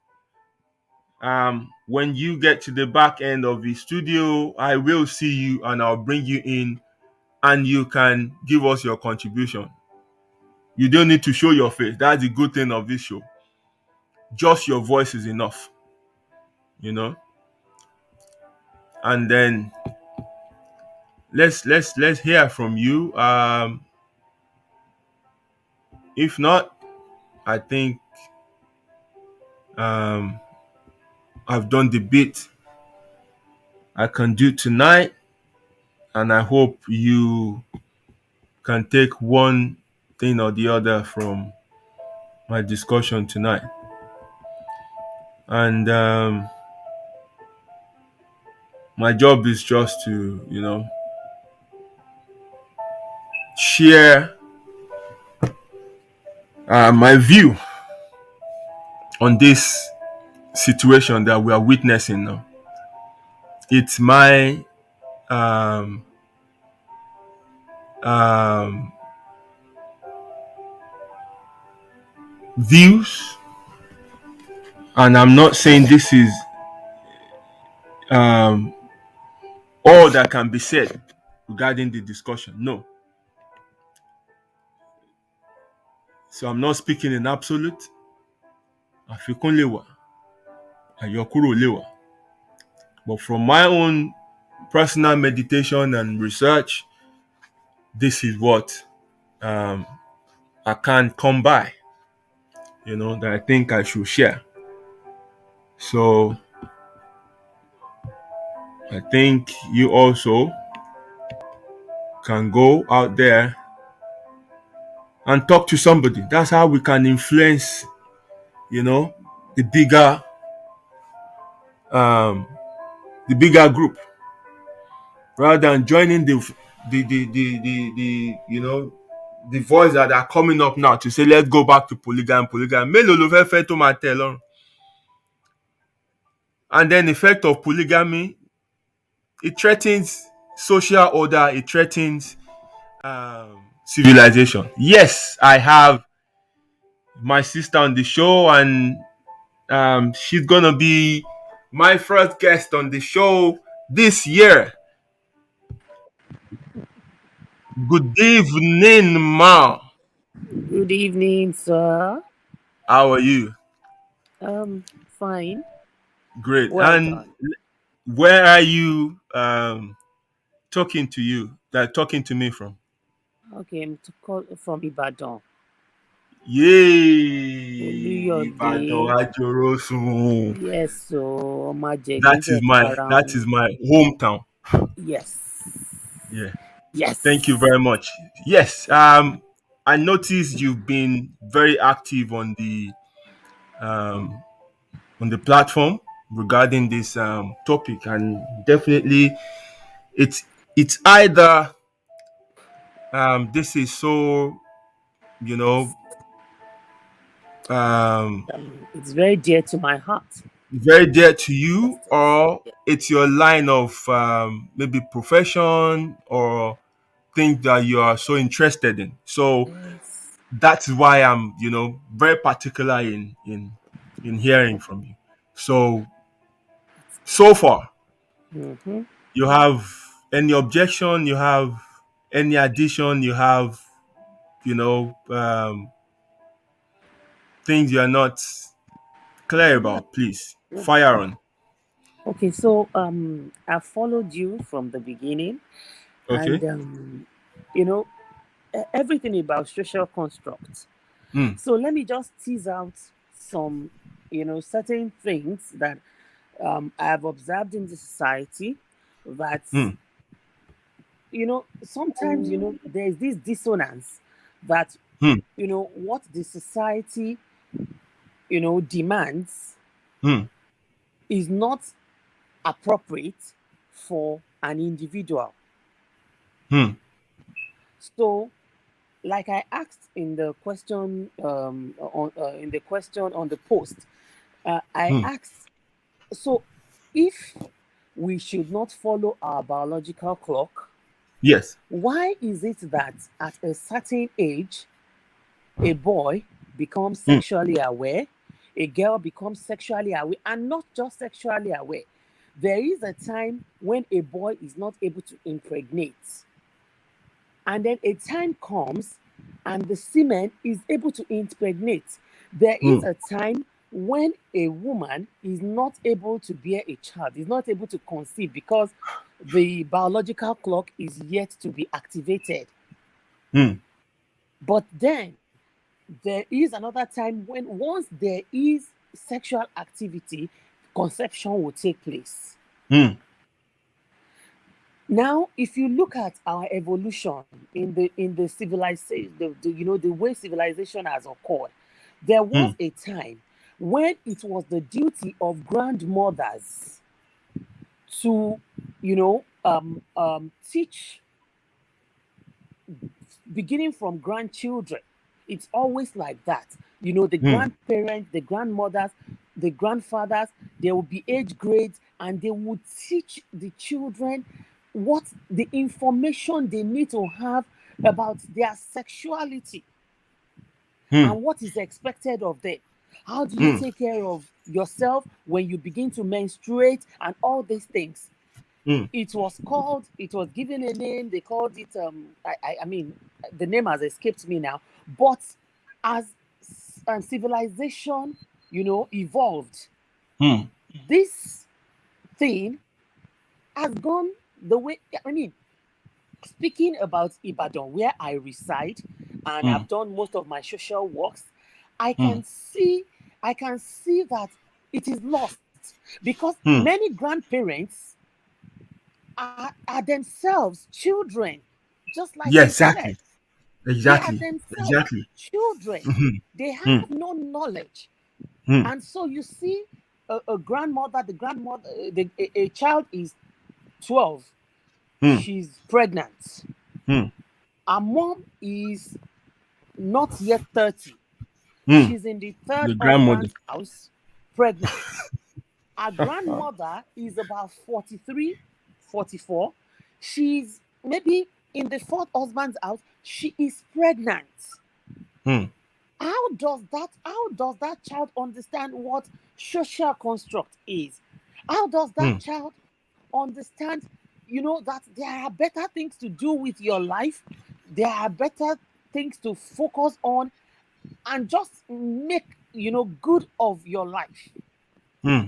When you get to the back end of the studio, I will see you and I'll bring you in and you can give us your contribution. You don't need to show your face. That's the good thing of this show. Just your voice is enough, you know. And then let's hear from you. If not, I think I've done the bit I can do tonight, and I hope you can take one thing or the other from my discussion tonight. And my job is just to, share my view on this situation that we are witnessing now. It's my views, and I'm not saying this is all that can be said regarding the discussion. No. So I'm not speaking in absolute. àfikún lè wà, àyọkúrò lè wà. But from my own personal meditation and research, this is what um, I can't come by, that I think I should share. So I think you also can go out there and talk to somebody. That's how we can influence, the bigger um, the bigger group, rather than joining the voice that are coming up now to say let's go back to polygamy. Mélòó ló fẹ́ fẹ́ tó máa tẹ̀ lọ́rùn? And then the effect of polygamy, it threatens social order, it threatens civilization. Yes, I have my sister on the show, and she's gonna be my first guest on the show this year. Good evening, Ma. Good evening, sir. How are you? Fine. Great. Well And done. where are you talking to me from? Okay, I'm to call from Ibadan. Yay! Oluyode. Ibadan Ajorosun. Yes, so That Majegi is my that around. is my hometown. Yes. Yeah. Thank you Yes. very much. Yes. I noticed you've been very active um on the platform regarding this topic, and definitely it's it's either this is so you know um It's very dear to my heart. very dear to you, Justice. or Yes. it's your line of maybe profession or things that you are so interested in. So Yes. that's why I'm very particular in hearing from you. So so far, Mm-hmm. you have any objection? You have any addition? You have things you are not clear Yeah. about? Please fire on. Okay, so I followed you from the beginning, and Okay. you know everything about social constructs. Hmm. So let me just tease out some, certain things that I have observed in the society that, Hmm. sometimes, there's this dissonance that, Hmm. what the society, demands Hmm. is not appropriate for an individual. Hmm. So, like I asked in the question on the post, I Hmm. asked, so if we should not follow our biological clock, Yes. why is it that at a certain age a boy becomes Hmm. sexually aware, a girl becomes sexually aware, and not just sexually aware? There is a time when a boy is not able to impregnate, and then a time comes and the semen is able to impregnate. There Hmm. is a time when a woman is not able to bear a child, is not able to conceive because the biological clock is yet to be activated. Hmm. But then there is another time when once there is sexual activity, conception will take place. Hmm. Now, if you look at our evolution in the civilization, the way civilization has occurred, there Hmm. was a time when it was the duty of grandmothers to, teach, beginning from grandchildren. It's always like that. The Hmm. grandparents, the grandmothers, the grandfathers, there will be age grades, and they would teach the children what the information they need to have about their sexuality Hmm. and what is expected of them. How do you Hmm. take care of yourself when you begin to menstruate and all these things? Hmm. It was given a name. They called it, I mean, the name has escaped me now. But as civilization evolved, Hmm. this thing has gone the way. I mean, speaking about Ibadan, where I reside, and Hmm. I've done most of my social works, I Hmm. can see, I can see that it is lost because Hmm. many grandparents are themselves children, just like Yeah, you said. exactly. They are Exactly. themselves Exactly. children. Hmm. They Hmm. have no knowledge. Hmm. And so you see a grandmother, a child is 12, Hmm. she's pregnant. Hmm. Her mom is not yet 30. Hmm. She's in the third The grandmother. husband's house, pregnant. Our grandmother is about 43, 44. She's maybe in the fourth husband's house. She is pregnant. Hmm. How does that child understand what social construct is? How does Hmm. that child understand, that there are better things to do with your life? There are better things to focus on and just make, good of your life. Hmm.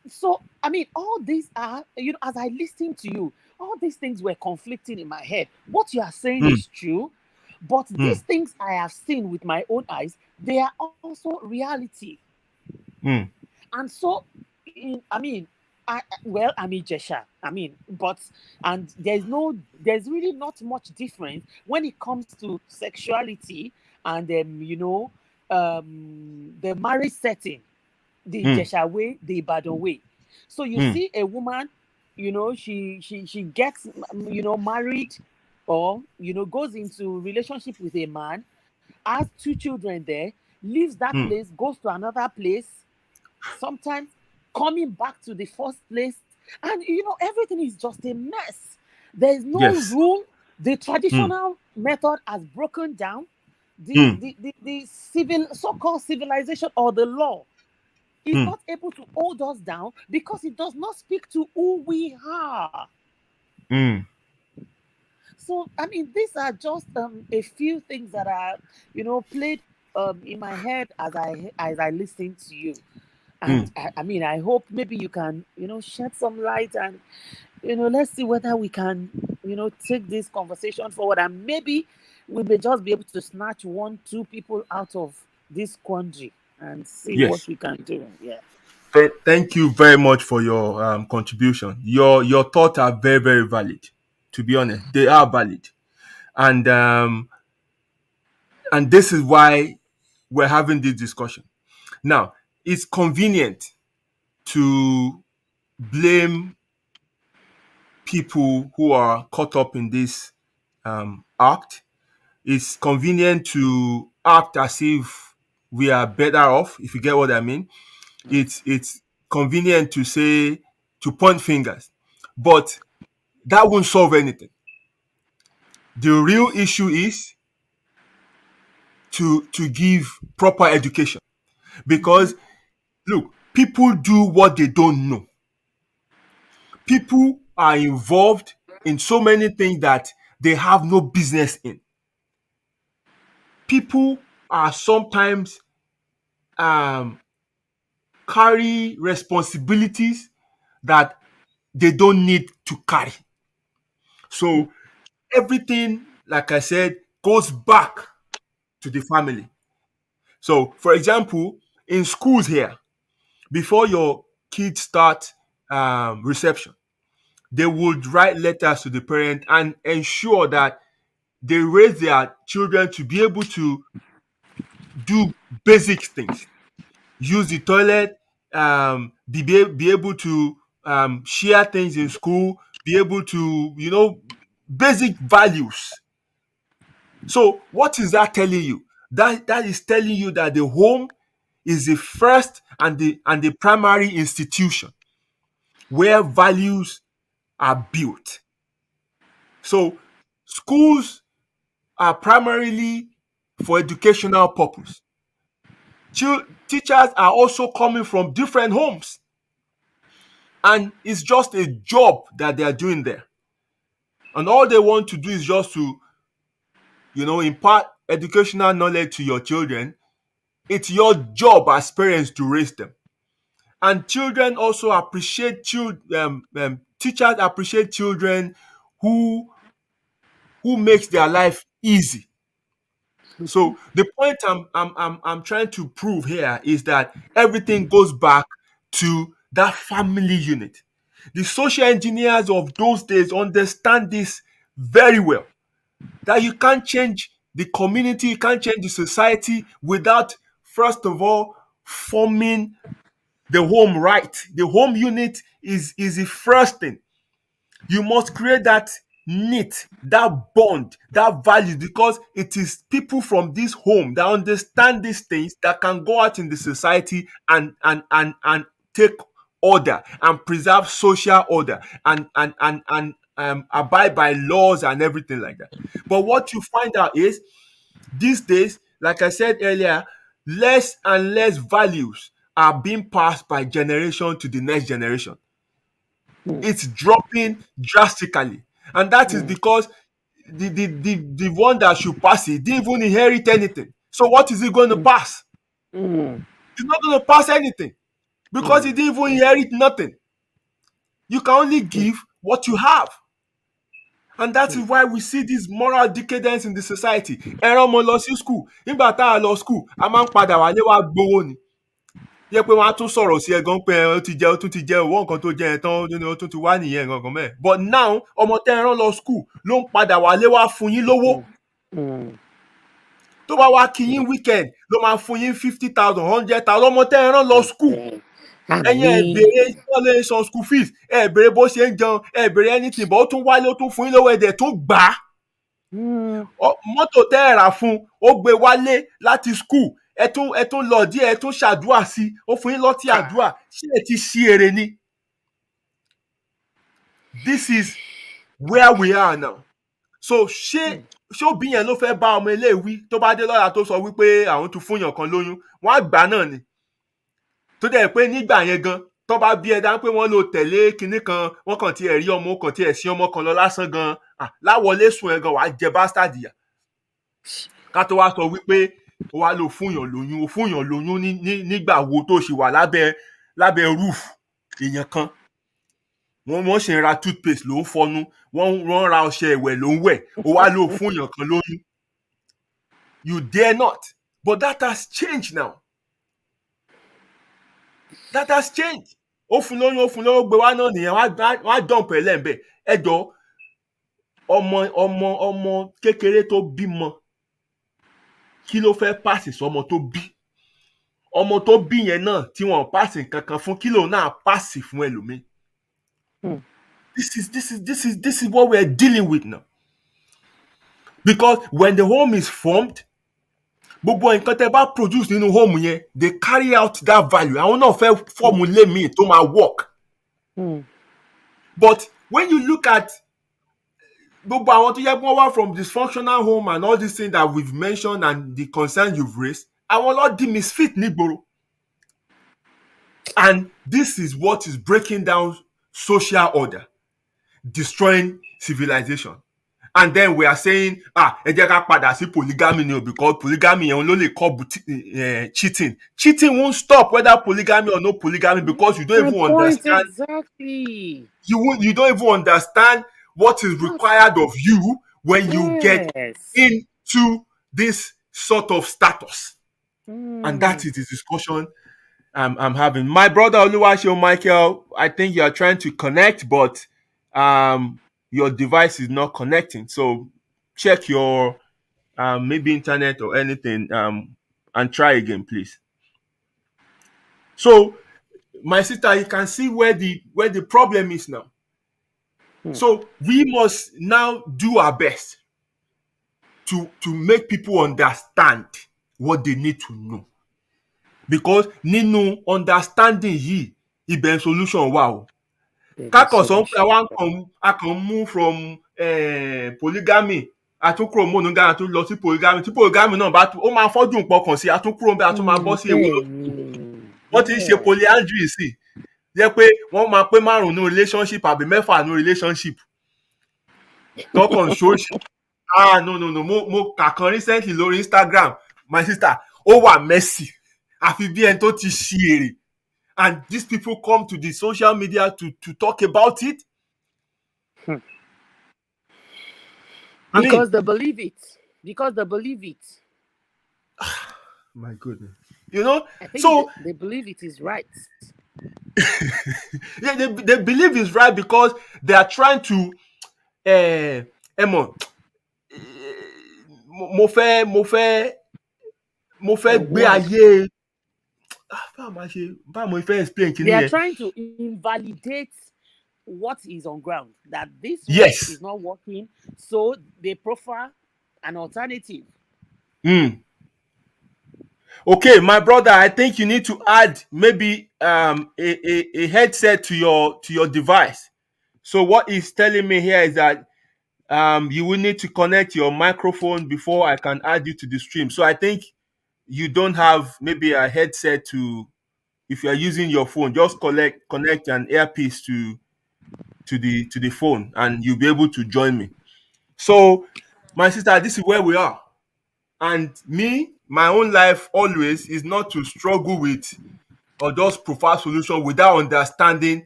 So, I mean, all these are, as I listen to you, all these things were conflicting in my head. What you are saying Hmm. is true, but Hmm. these things I have seen with my own eyes, they are also reality. Hmm. And so, I mean, well, I'm Ijesha. I mean, but and there's really not much difference when it comes to sexuality and the marriage setting, the Hmm. Ijesha way, the Ibadan way. So you Hmm. see a woman, she gets married, or goes into relationship with a man, has two children there, leaves that Hmm. place, goes to another place, sometimes coming back to the first place, and everything is just a mess. There is no Yes. rule. The Hmm. traditional method has broken down. the Hmm. the the, the civil so-called civilization or the law is Hmm. not able to hold us down because it does not speak to who we are. Hmm. So, I mean, these are just a few things that are, played in my head as I listen to you. Hmm. And I mean, I hope maybe you can, shed some light, and, let's see whether we can, take this conversation forward, and maybe we may just be able to snatch one, two people out of this quandary and see what Yes. we can do. Yeah. Thank you very much for your contribution. Your thoughts are very, very valid. To be honest, they are valid, and this is why we're having this discussion now. It's convenient to blame people who are caught up in this act. It's convenient to act as if we are better off, if you get what I mean. It's convenient to say, to point fingers, but that won't solve anything. The real issue is to give proper education, Mm-hmm. because look, people do what they don't know. People are involved in so many things that they have no business in. People are sometimes um, carry responsibilities that they don't need to carry. So everything, like I said, goes back to the family. So, for example, in schools here, before your kids start reception, they would write letters to the parent and ensure that they raise their children to be able to do basic things, use the toilet, be able to share things in school, be able to, basic values. So what is that telling you? That is telling you that the home is the first and the primary institution where values are built. So schools are primarily for educational purpose. Teachers are also coming from different homes, and it's just a job that they are doing there. And all they want to do is just to, impart educational knowledge to your children, It's your job as parents to raise them. And children also appreciate teachers appreciate children who makes their life easy. So the point I'm trying to prove here is that everything goes back to that family unit. The social engineers of those days understand this very well. That you can't change the community, you can't change the society without first of all forming the home right. The home unit is the first thing. You must create that knit, that bond, that value, because it is people from this home that understand these things that can go out in the society and take order and preserve social order and abide by laws and everything like that. But what you find out is these days, like I said earlier, less and less values are being passed by generation to the next generation. It's dropping drastically. And that is because the one that should pass it didn't even inherit anything. So what is he going to pass? He's not going to pass anything because he didn't even inherit nothing. You can only give what you have. And that is why we see this moral decadence in the society. Ẹran ọmọ lọ sí school. Nígbà tá a lọ school, a máa ń padà wálé wá gbowó ni. Yẹ pé wọ́n á tún sọ̀rọ̀ sí ẹ gan pé ó tún ti jẹ owó nǹkan tó jẹ ẹ tán ó tún ti wá nìyẹn gangan mẹ́ẹ̀. But now ọmọ tẹ́ ẹ rán lọ school ló ń padà wálé wá fún yín lówó. Tó bá wá kí yín weekend ló máa fún yín 50,000 100,000 ọmọ tẹ́ ẹ rán lọ school. Ẹ̀yin ẹ béèrè ìṣọ́lé san school fees ẹ béèrè bó ṣe ń jẹun ẹ béèrè anything but ó tún wálé ó tún fún yín lówó ẹ̀dẹ̀ tó gbà á. Mọ́tò tẹ́ ẹ rà fún ó gbé wálé láti school ẹ tún lọ díẹ̀ ẹ tún ṣàdúrà sí ó fún yín lọ́tí àdúrà ṣé ẹ ti ṣí èrè ni. This is where we are now. So ṣé òbí yẹn ló fẹ́ bá ọmọ ilé wí tó bá dé lọ́la tó sọ wípé àwọn tún fún yàn kan lóyún wọ́n á gbà náà ni. Tó dẹ̀ pé nígbà yẹn gan tó bá bí ẹ dá pé wọ́n lò tẹ̀lé kinní kan wọ́n kàn tiẹ̀ rí ọmọ kàn tiẹ̀ sí ọmọ kan lọ lásán gan láwọlé sùn ẹ gan wàá jẹ bastard yà. Ká tó wá sọ wípé ó wá lò fún yàn lóyún nígbà wo tó ṣì wà lábẹ́ roof èèyàn kan. Wọ́n ṣe ń ra toothpaste ló ń fọnú wọ́n ra ọṣẹ ìwẹ̀ ló ń wẹ̀ ó wá lò fún yàn kan lóyún. You dare not. But that has changed now. That has changed. Ó fún lóyún gbé wá náà nìyẹn wọ́n á dump ẹ̀ lẹ́ǹbẹ̀. Ẹ jọ ọmọ kékeré tó bímọ kí ló fẹ́ pàṣẹ sọmọ tó bí? Ọmọ tó bí yẹn náà tí wọ́n pàṣẹ kankan fún kí lòun náà pàṣẹ fún ẹlòmíì. This is what we are dealing with now. Because when the home is formed, gbogbo nǹkan tẹ́ bá produce nínú home yẹn they carry out that value. Àwọn náà fẹ́ formulate mi tó máa work. But when you look at gbogbo àwọn tó yẹ kí wọ́n wá from dysfunctional home and all these things that we've mentioned and the concern you've raised, àwọn lọ di misfit nígboro. And this is what is breaking down social order, destroying civilization. And then we are saying, ẹ jẹ́ ká padà sí polygamy ni o because polygamy yẹn ló lè call cheating. Cheating won't stop whether polygamy or no polygamy because you don't even understand. Exactly. You don't even understand what is required of you when you get into this sort of status. And that is the discussion I'm having. My brother Oluwaseun Michael, I think you are trying to connect, but your device is not connecting. So check your maybe internet or anything and try again, please. So my sister, you can see where the problem is now. So we must now do our best to make people understand what they need to know. Because nínú understanding yìí ibẹ̀ solution wà o. Kákọ̀sán pé a kàn mú from polygamy àtúnkúrò monogamy àtún lọ sí polygamy tí polygamy náà bá tún ó máa fọ́jú nǹkan kan sí àtúnkúrò bẹ́ẹ̀ àtún máa bọ́ sí èwo wọ́n ti ń ṣe polyandry sí jẹ́ pé wọ́n máa pé 5 ní relationship àbí 6 ní relationship tọkàn ṣóòṣì no mo kà kan recently lórí Instagram my sister ó wà messy àfi bí ẹni tó ti ṣí èrè, and these people come to the social media to talk about it. I mean, Because they believe it. Because they believe it. my goodness, you know. I think So they believe it is right. yeah, they believe it's right because they are trying to Emo, mo fẹ́ mo fẹ́ mo fẹ́ gbé What? ayé, báwo mo fẹ́ explain They kinní are yẹn. trying to invalidate what is on ground. That this way Yes. is not working, so they prefer an alternative. Okay, my brother, I think you need to add maybe a headset to your device. So what he's telling me here is that you will need to connect your microphone before I can add you to the stream. So I think you don't have maybe a headset to, if you are using your phone, just connect an earpiece to the phone and you'll be able to join me. So my sister, this is where we are. And me, my own life always is not to struggle with or just provide solution without understanding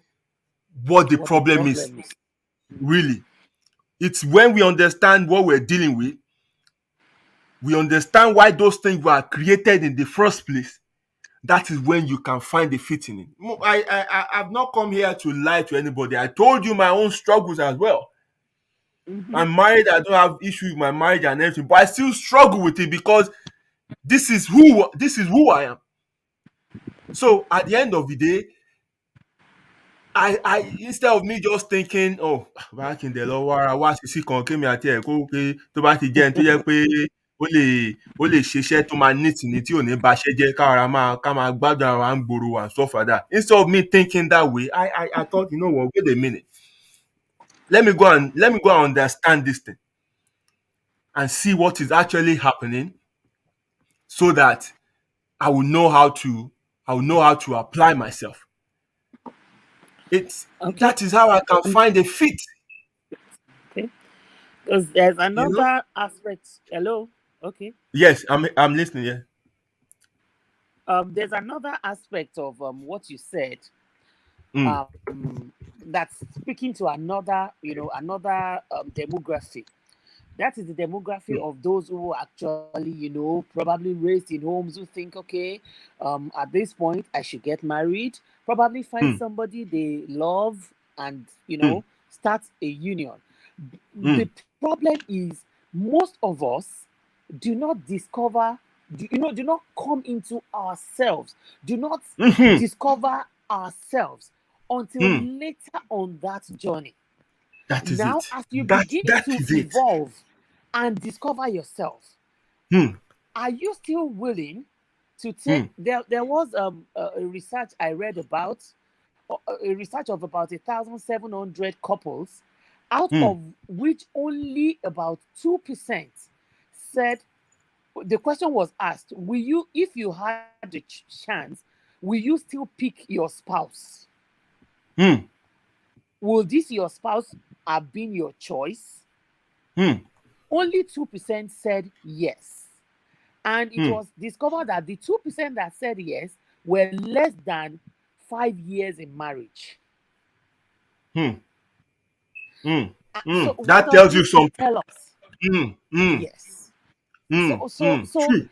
what the What the problem is. problem is. Really. It's when we understand what we're dealing with, we understand why those things were created in the first place. That is when you can find the fit in it. I've not come here to lie to anybody. I told you my own struggles as well. Mm-hmm. I'm married, I don't have issues with my marriage and everything, but I still struggle with it because this is who I am. So at the end of the day, I instead of me just thinking, oh, bá kí n dẹ̀ lọ wá sísí kan kémi àti ẹ̀ kó pé tó bá ti jẹ́ ẹni tó jẹ́ pé ó lè ṣiṣẹ́ tó máa neat ni tí ò ní baṣẹ́ jẹ́ ká máa gbádùn ara wa ń gbòòrò and stuff like that. Instead of me thinking that way, I thought, you know what, wait a minute. Let me go and understand this thing and see what is actually happening so that I will know how to apply myself. Okay. That is how I can find a fit. Okay. Because there's You know? another aspect. Hello. Okay. Yes, I'm listening. Yeah. There's another aspect of what you said. Mm, That's speaking to another demography. That is the demography mm, of those who actually, probably raised in homes who think, okay, at this point I should get married, probably find mm, somebody they love and, mm, start a union. The mm, problem is most of us do not discover, do not come into ourselves, do not mhm, discover ourselves until mm. later on that journey. That is Now, it. as you That begin that to is it. evolve and discover yourself, Mm, are you still willing to take? mm, There was a research I read about, a research of about 1,700 couples, out mm, of which only about 2% said. The question was asked: will you, if you had the chance, will you still pick your spouse? mm, Will this your spouse have been your choice? mm, Only 2% said yes. And it mm, was discovered that the 2% that said yes were less than 5 years in marriage. mm, mm, So what That does tells you this something. tell us? Mm, mm, Yes. mm, So True.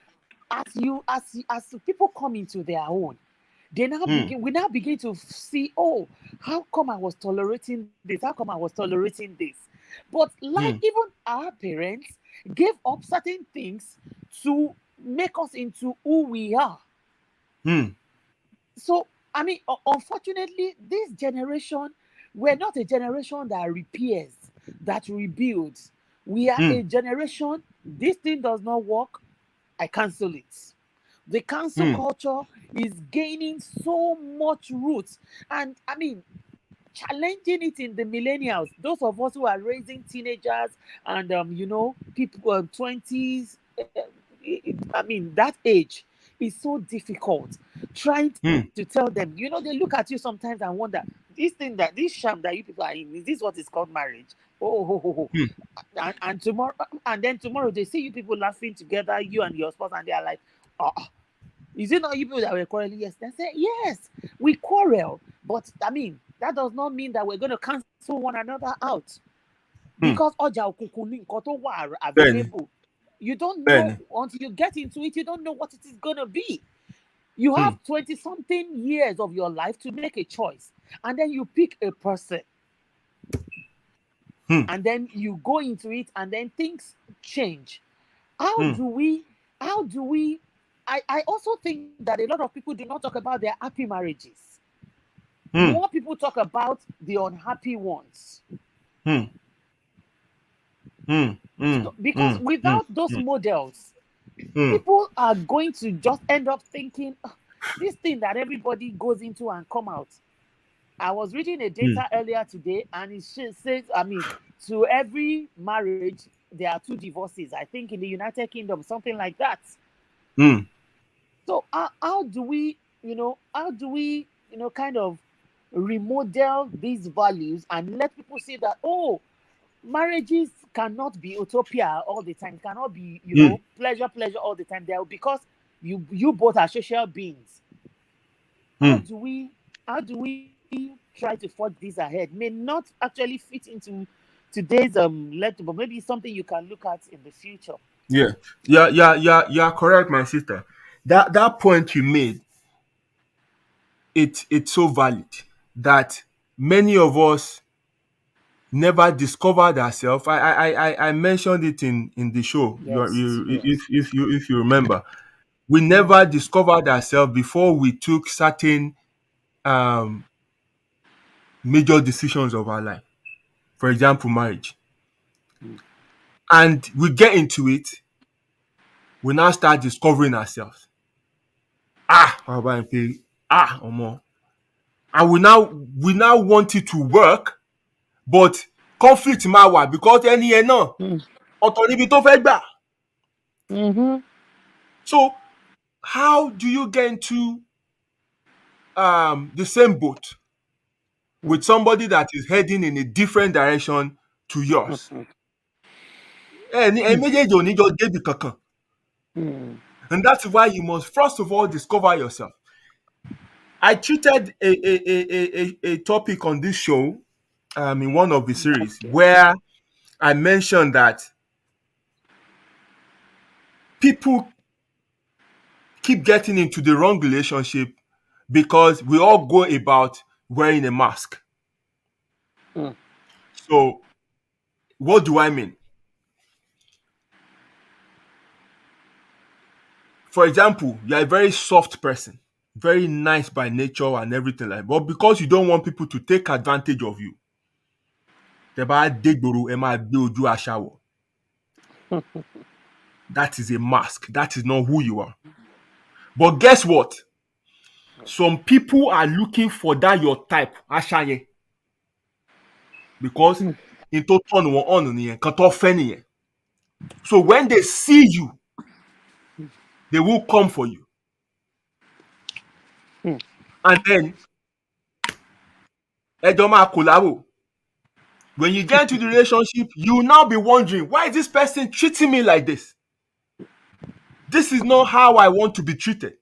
as people come into their own, Mm, we now begin to see, oh, how come I was tolerating this? How come I was tolerating this? But like mm, even our parents gave up certain things to make us into who we are. mm, So I mean, unfortunately, this generation, we're not a generation that repairs, that rebuilds. We are a mm, generation, this thing does not work, I cancel it. The cancel mm, culture is gaining so much roots. And I mean, challenging it in the millennials, those of us who are raising teenagers and people 20s, I mean, that age is so difficult. Trying mm, to tell them, they look at you sometimes and wonder, this sham that you people are in, is this what is called marriage? Oh. mm, And tomorrow, and then tomorrow they see you people laughing together, you and your spouse, and they are like, oh, Is it not you people that were quarreling? Yes. They said, yes, we quarrel. But I mean, that does not mean that we're going to cancel one another out. Hmm. Because ọjà òkùnkùn ni nǹkan tó wà Bẹ́ẹ̀ni, available. You don't know bẹ́ẹ̀ni. until you get into it, you don't know what it is going to be. You Hmm. have 20 something years of your life to make a choice. And then you pick a person. Hmm. And then you go into it and then things change. How Hmm. do we, I also think that a lot of people do not talk about their happy marriages. Hmm. More people talk about the unhappy ones. Hmm. Hmm. Hmm. Because Hmm. without those models, Hmm. people are going to just end up thinking, "Ah, this thing that everybody goes into and come out." I was reading a Hmm. data earlier today, and it says, I mean, to every marriage, there are 2 divorces. I think in the United Kingdom, something like that. Hmm. So how do we, kind of remodel these values and let people see that, oh, marriages cannot be utopia all the time. It cannot be, Hmm. pleasure all the time. There, because you both are social beings. How Hmm. do we try to forge this ahead? May not actually fit into today's letter, but maybe something you can look at in the future. Yeah. Yeah, correct, my sister. That point you made, it's so valid that many of us never discovered ourselves. I mentioned it in the show. Yes, yes. If you remember, we never discovered ourselves before we took certain um major decisions of our life. For example, marriage. And we get into it, we now start discovering ourselves. Baba and pay. Omo. And we now want it to work, but conflict máa wà because ẹni yẹn náà Mm. ọ̀tọ̀ níbi tó fẹ́ gbà. Mm-hmm. So how do you get into the same boat with somebody that is heading in a different direction to yours? Ẹ̀yin méjèèjì ò ní jọ débi kankan. Mm. And that's why you must first of all discover yourself. I treated a topic on this show in one of the series Okay. where I mentioned that people keep getting into the wrong relationship because we all go about wearing a mask. Mm. So, what do I mean? For example, you're a very soft person, very nice by nature and everything like that. But because you don't want people to take advantage of you, tẹ́ bá dé ìgboro, ẹ máa gbé ojú àṣà wọ̀. That is a mask. That is not who you are. But guess what? Some people are looking for that your type, àṣà yẹn. Because in tó turn wọn on nìyẹn, kan tó fẹ́ nìyẹn. So when they see you, they will come for you. Mm. And then, ẹjọ́ máa collabo. When you get into the relationship, you will now be wondering, why is this person treating me like this? This is not how I want to be treated.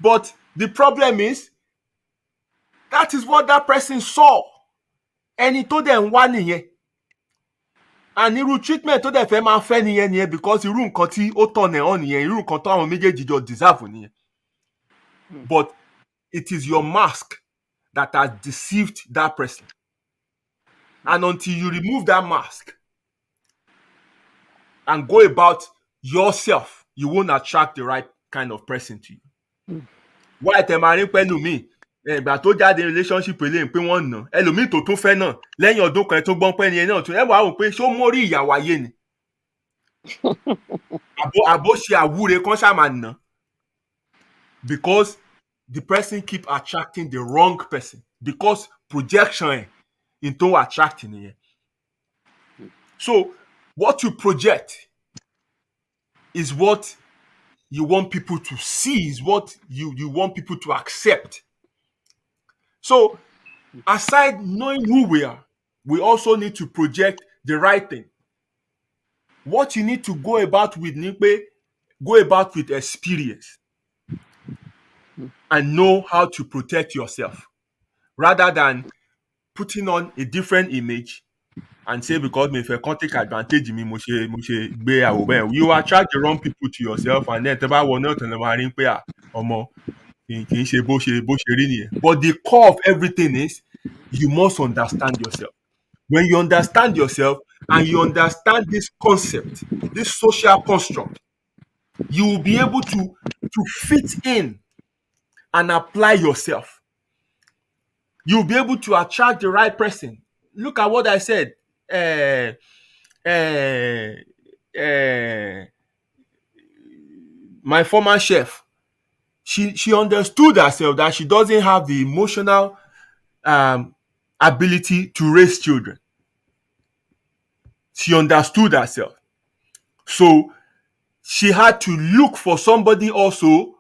But the problem is, that is what that person saw. Ẹni tó dẹ̀ ń wá nìyẹn. And irú treatment tó dẹ̀ fẹ́ máa fẹ́ nìyẹn because irú nǹkan tí ó tọ̀nà ẹ̀ hàn nìyẹn, irú nǹkan tó àwọn méjèèjì jọ deserve nìyẹn. But it is your mask that has deceived that person. And until you remove that mask and go about yourself, you won't attract the right kind of person to you. Why tẹ máa rí pẹ́lú mi? Ìgbà tó jáde relationship eléyìí pé wọ́n nà ẹlòmíì tó tún fẹ́ náà lẹ́yìn ọdún kan tó gbọ́n pẹ́ ni ẹ náà tún ẹ wàá wò pé ṣó mórí ìyàwó ayé ni? Àbó ṣe àwúre kan ṣáà máa nà. Because the person keep attracting the wrong person. Because projection ẹ̀ in tó attract nìyẹn. So what you project is what you want people to see, is what you want people to accept. So aside knowing who we are, we also need to project the right thing. What you need to go about with ni pé go about with experience and know how to protect yourself rather than putting on a different image and say because me if I can't take advantage of me, you attract the wrong people to yourself and then tẹ́bá wọ náà tán lè máa rí pé ọmọ kì í ṣe bó ṣe rí nìyẹn. But the core of everything is you must understand yourself. When you understand yourself and you understand this concept, this social construct, you will be able to fit in and apply yourself. You'll be able to attract the right person. Look at what I said. My former chef, she understood herself that she doesn't have the emotional ability to raise children. She understood herself. So she had to look for somebody also,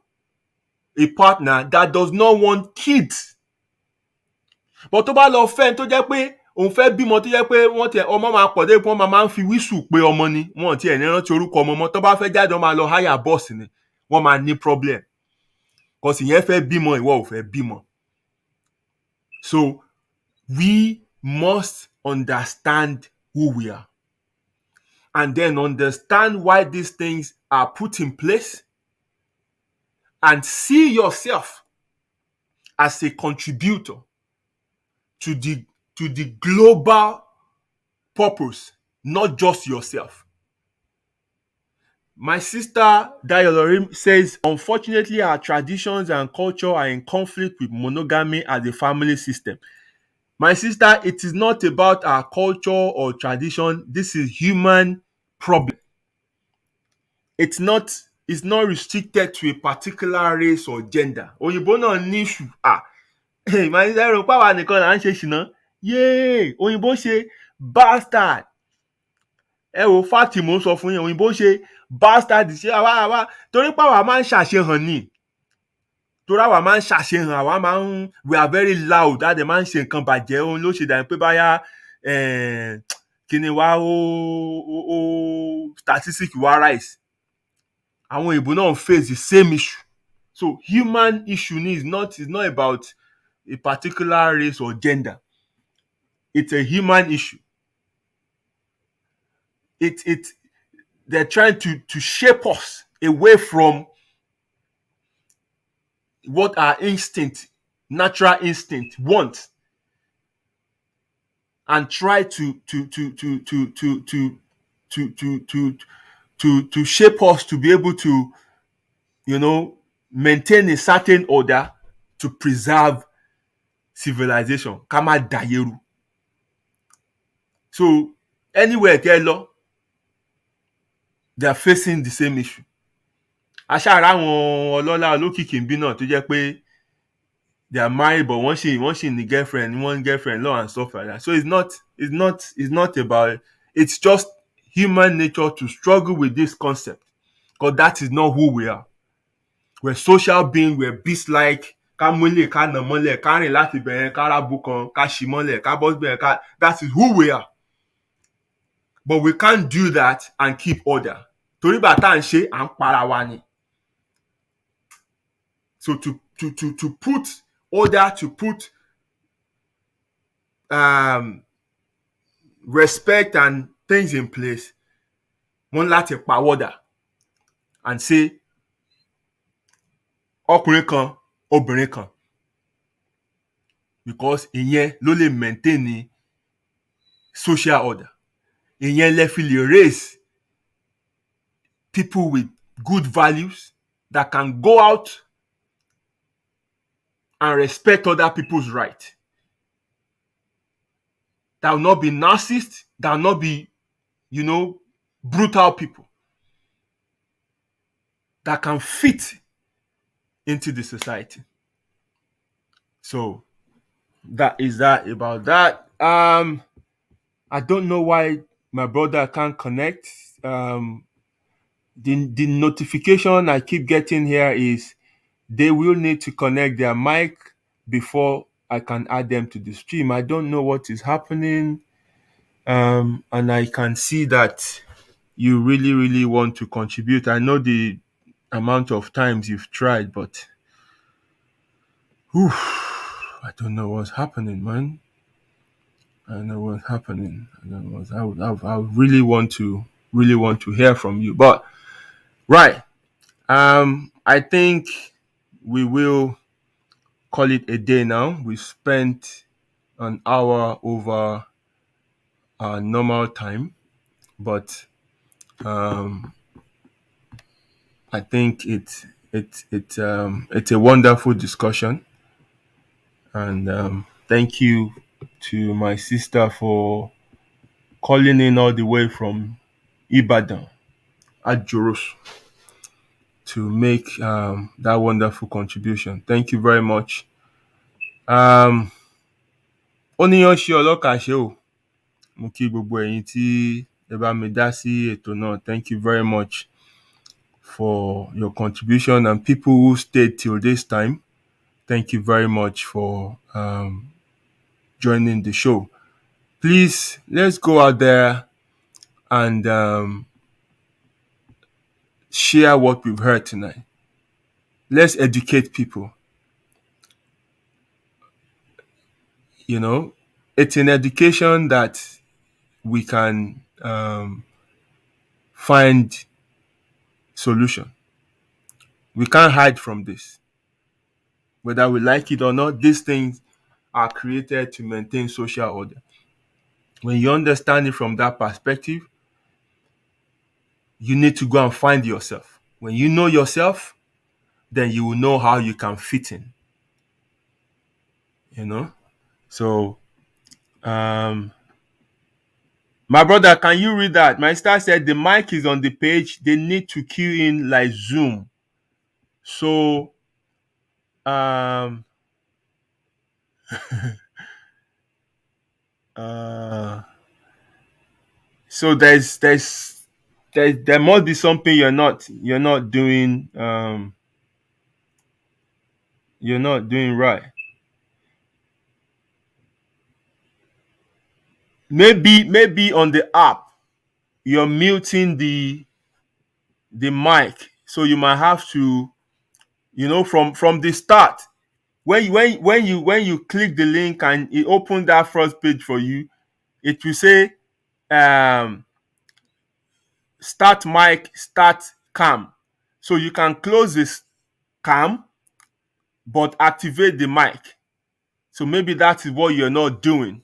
a partner that does not want kids. But tó bá lọ fẹ́ tó jẹ́ pé òun fẹ́ bímọ tó jẹ́ pé wọ́n tiẹ̀ ọmọ máa pọ̀ dé pé wọ́n máa ń fi wíṣù pé ọmọ ni wọ́n tiẹ̀ ní rántí orúkọ ọmọ mọ́ tó bá fẹ́ jáde wọ́n máa lọ hire boss ni wọ́n máa ní problem. Because ìyẹn fẹ́ bímọ ìwọ ò fẹ́ bímọ. So we must understand who we are and then understand why these things are put in place and see yourself as a contributor to the global purpose, not just yourself. My sister Dayolorim says, unfortunately, our traditions and culture are in conflict with monogamy as a family system. My sister, it is not about our culture or tradition. This is human problem. It's not restricted to a particular race or gender. Òyìnbó náà ní issue. My sister rò pàwọn nìkan là ń ṣe ṣìnà. Yay! Òyìnbó ṣe bastard. Ẹ wo fáàtì mò ń sọ fún yín, òyìnbó ṣe bastard ṣe àwa torí pàwọn máa ń ṣàṣehàn ni. Torí àwa máa ń ṣàṣehàn, àwa máa ń we are very loud, àdè máa ń ṣe nǹkan bàjẹ́ òun ló ṣe dàbí pé báyà kíni wá ó statistic wá rise. Àwọn òyìnbó náà face the same issue. So human issue is not about a particular race or gender. It's a human issue. They're trying to shape us away from what our natural instinct wants, and try to shape us to be able to, maintain a certain order to preserve civilization. Kama dayeru. So anywhere they lọ, they are facing the same issue. Aṣáára àwọn ọlọ́lá olókìkí ń bí náà tó jẹ́ pé they are married but wọ́n ṣì ní girlfriend, one girlfriend law and stuff like that. So it's not about, it's just human nature to struggle with this concept because that is not who we are. We're social beings, we're beastlike. Ká múlẹ̀, ká nà mọ́lẹ̀, ká rìn láti bẹ̀rẹ̀, ká rábù kan, ká ṣì mọ́lẹ̀, ká bọ́ bẹ̀rẹ̀, that is who we are. But we can't do that and keep order. Torí bàtà ń ṣe à ń para wa ni. So to put order, to put respect and things in place, wọ́n láti pàwọ́dà and say ọkùnrin kan, obìnrin kan. Because ìyẹn ló lè maintain ní social order. Ìyẹn lè fi lè raise people with good values that can go out and respect other people's rights. That will not be narcissists, that will not be, brutal people. That can fit into the society. So that is that about that. I don't know why my brother can't connect. The notification I keep getting here is they will need to connect their mic before I can add them to the stream. I don't know what is happening. And I can see that you really, really want to contribute. I know the amount of times you've tried, but I don't know what's happening, man. I don't know what's happening. I don't know what's, I really want to hear from you. But right, I think we will call it a day now. We spent an hour over our normal time, but I think it's a wonderful discussion, and thank you to my sister for calling in all the way from Ibadan at Joros to make that wonderful contribution. Thank you very much. Oníyan ṣe ọlọ́kà ṣe o. Mo kí gbogbo ẹ̀yin tí ẹ bá mi dá sí ètò náà. Thank you very much for your contribution, and people who stayed till this time. Thank you very much for joining the show. Please, let's go out there and share what we've heard tonight. Let's educate people. You know, it's in education that we can find solution. We can't hide from this. Whether we like it or not, these things are created to maintain social order. When you understand it from that perspective, you need to go and find yourself. When you know yourself, then you will know how you can fit in. You know? So, my brother, can you read that? My star said the mic is on the page. They need to queue in like Zoom. So, so there must be something you're not doing you're not doing right. Maybe on the app you're muting the mic, so you might have to, from the start, when you click the link and it opened that first page for you, it will say start mic, start cam. So you can close this cam but activate the mic. So maybe that is what you're not doing.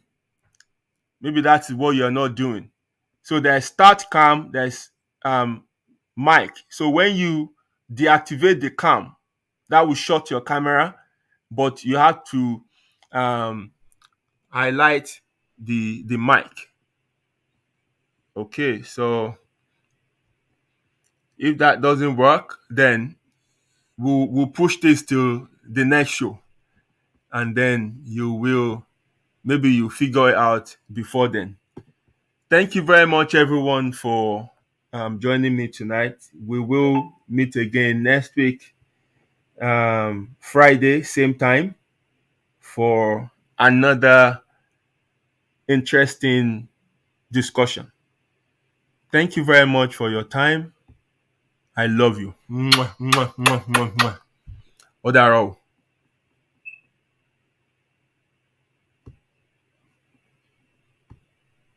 So there's start cam, there's mic. So when you deactivate the cam, that will shut your camera, but you have to highlight the mic. Okay, so if that doesn't work, then we'll push this to the next show, and then maybe you figure it out before then. Thank you very much, everyone, for joining me tonight. We will meet again next week, Friday, same time, for another interesting discussion. Thank you very much for your time. I love you. Mwah, mwah, mwah, mwah, mwah. Odaro.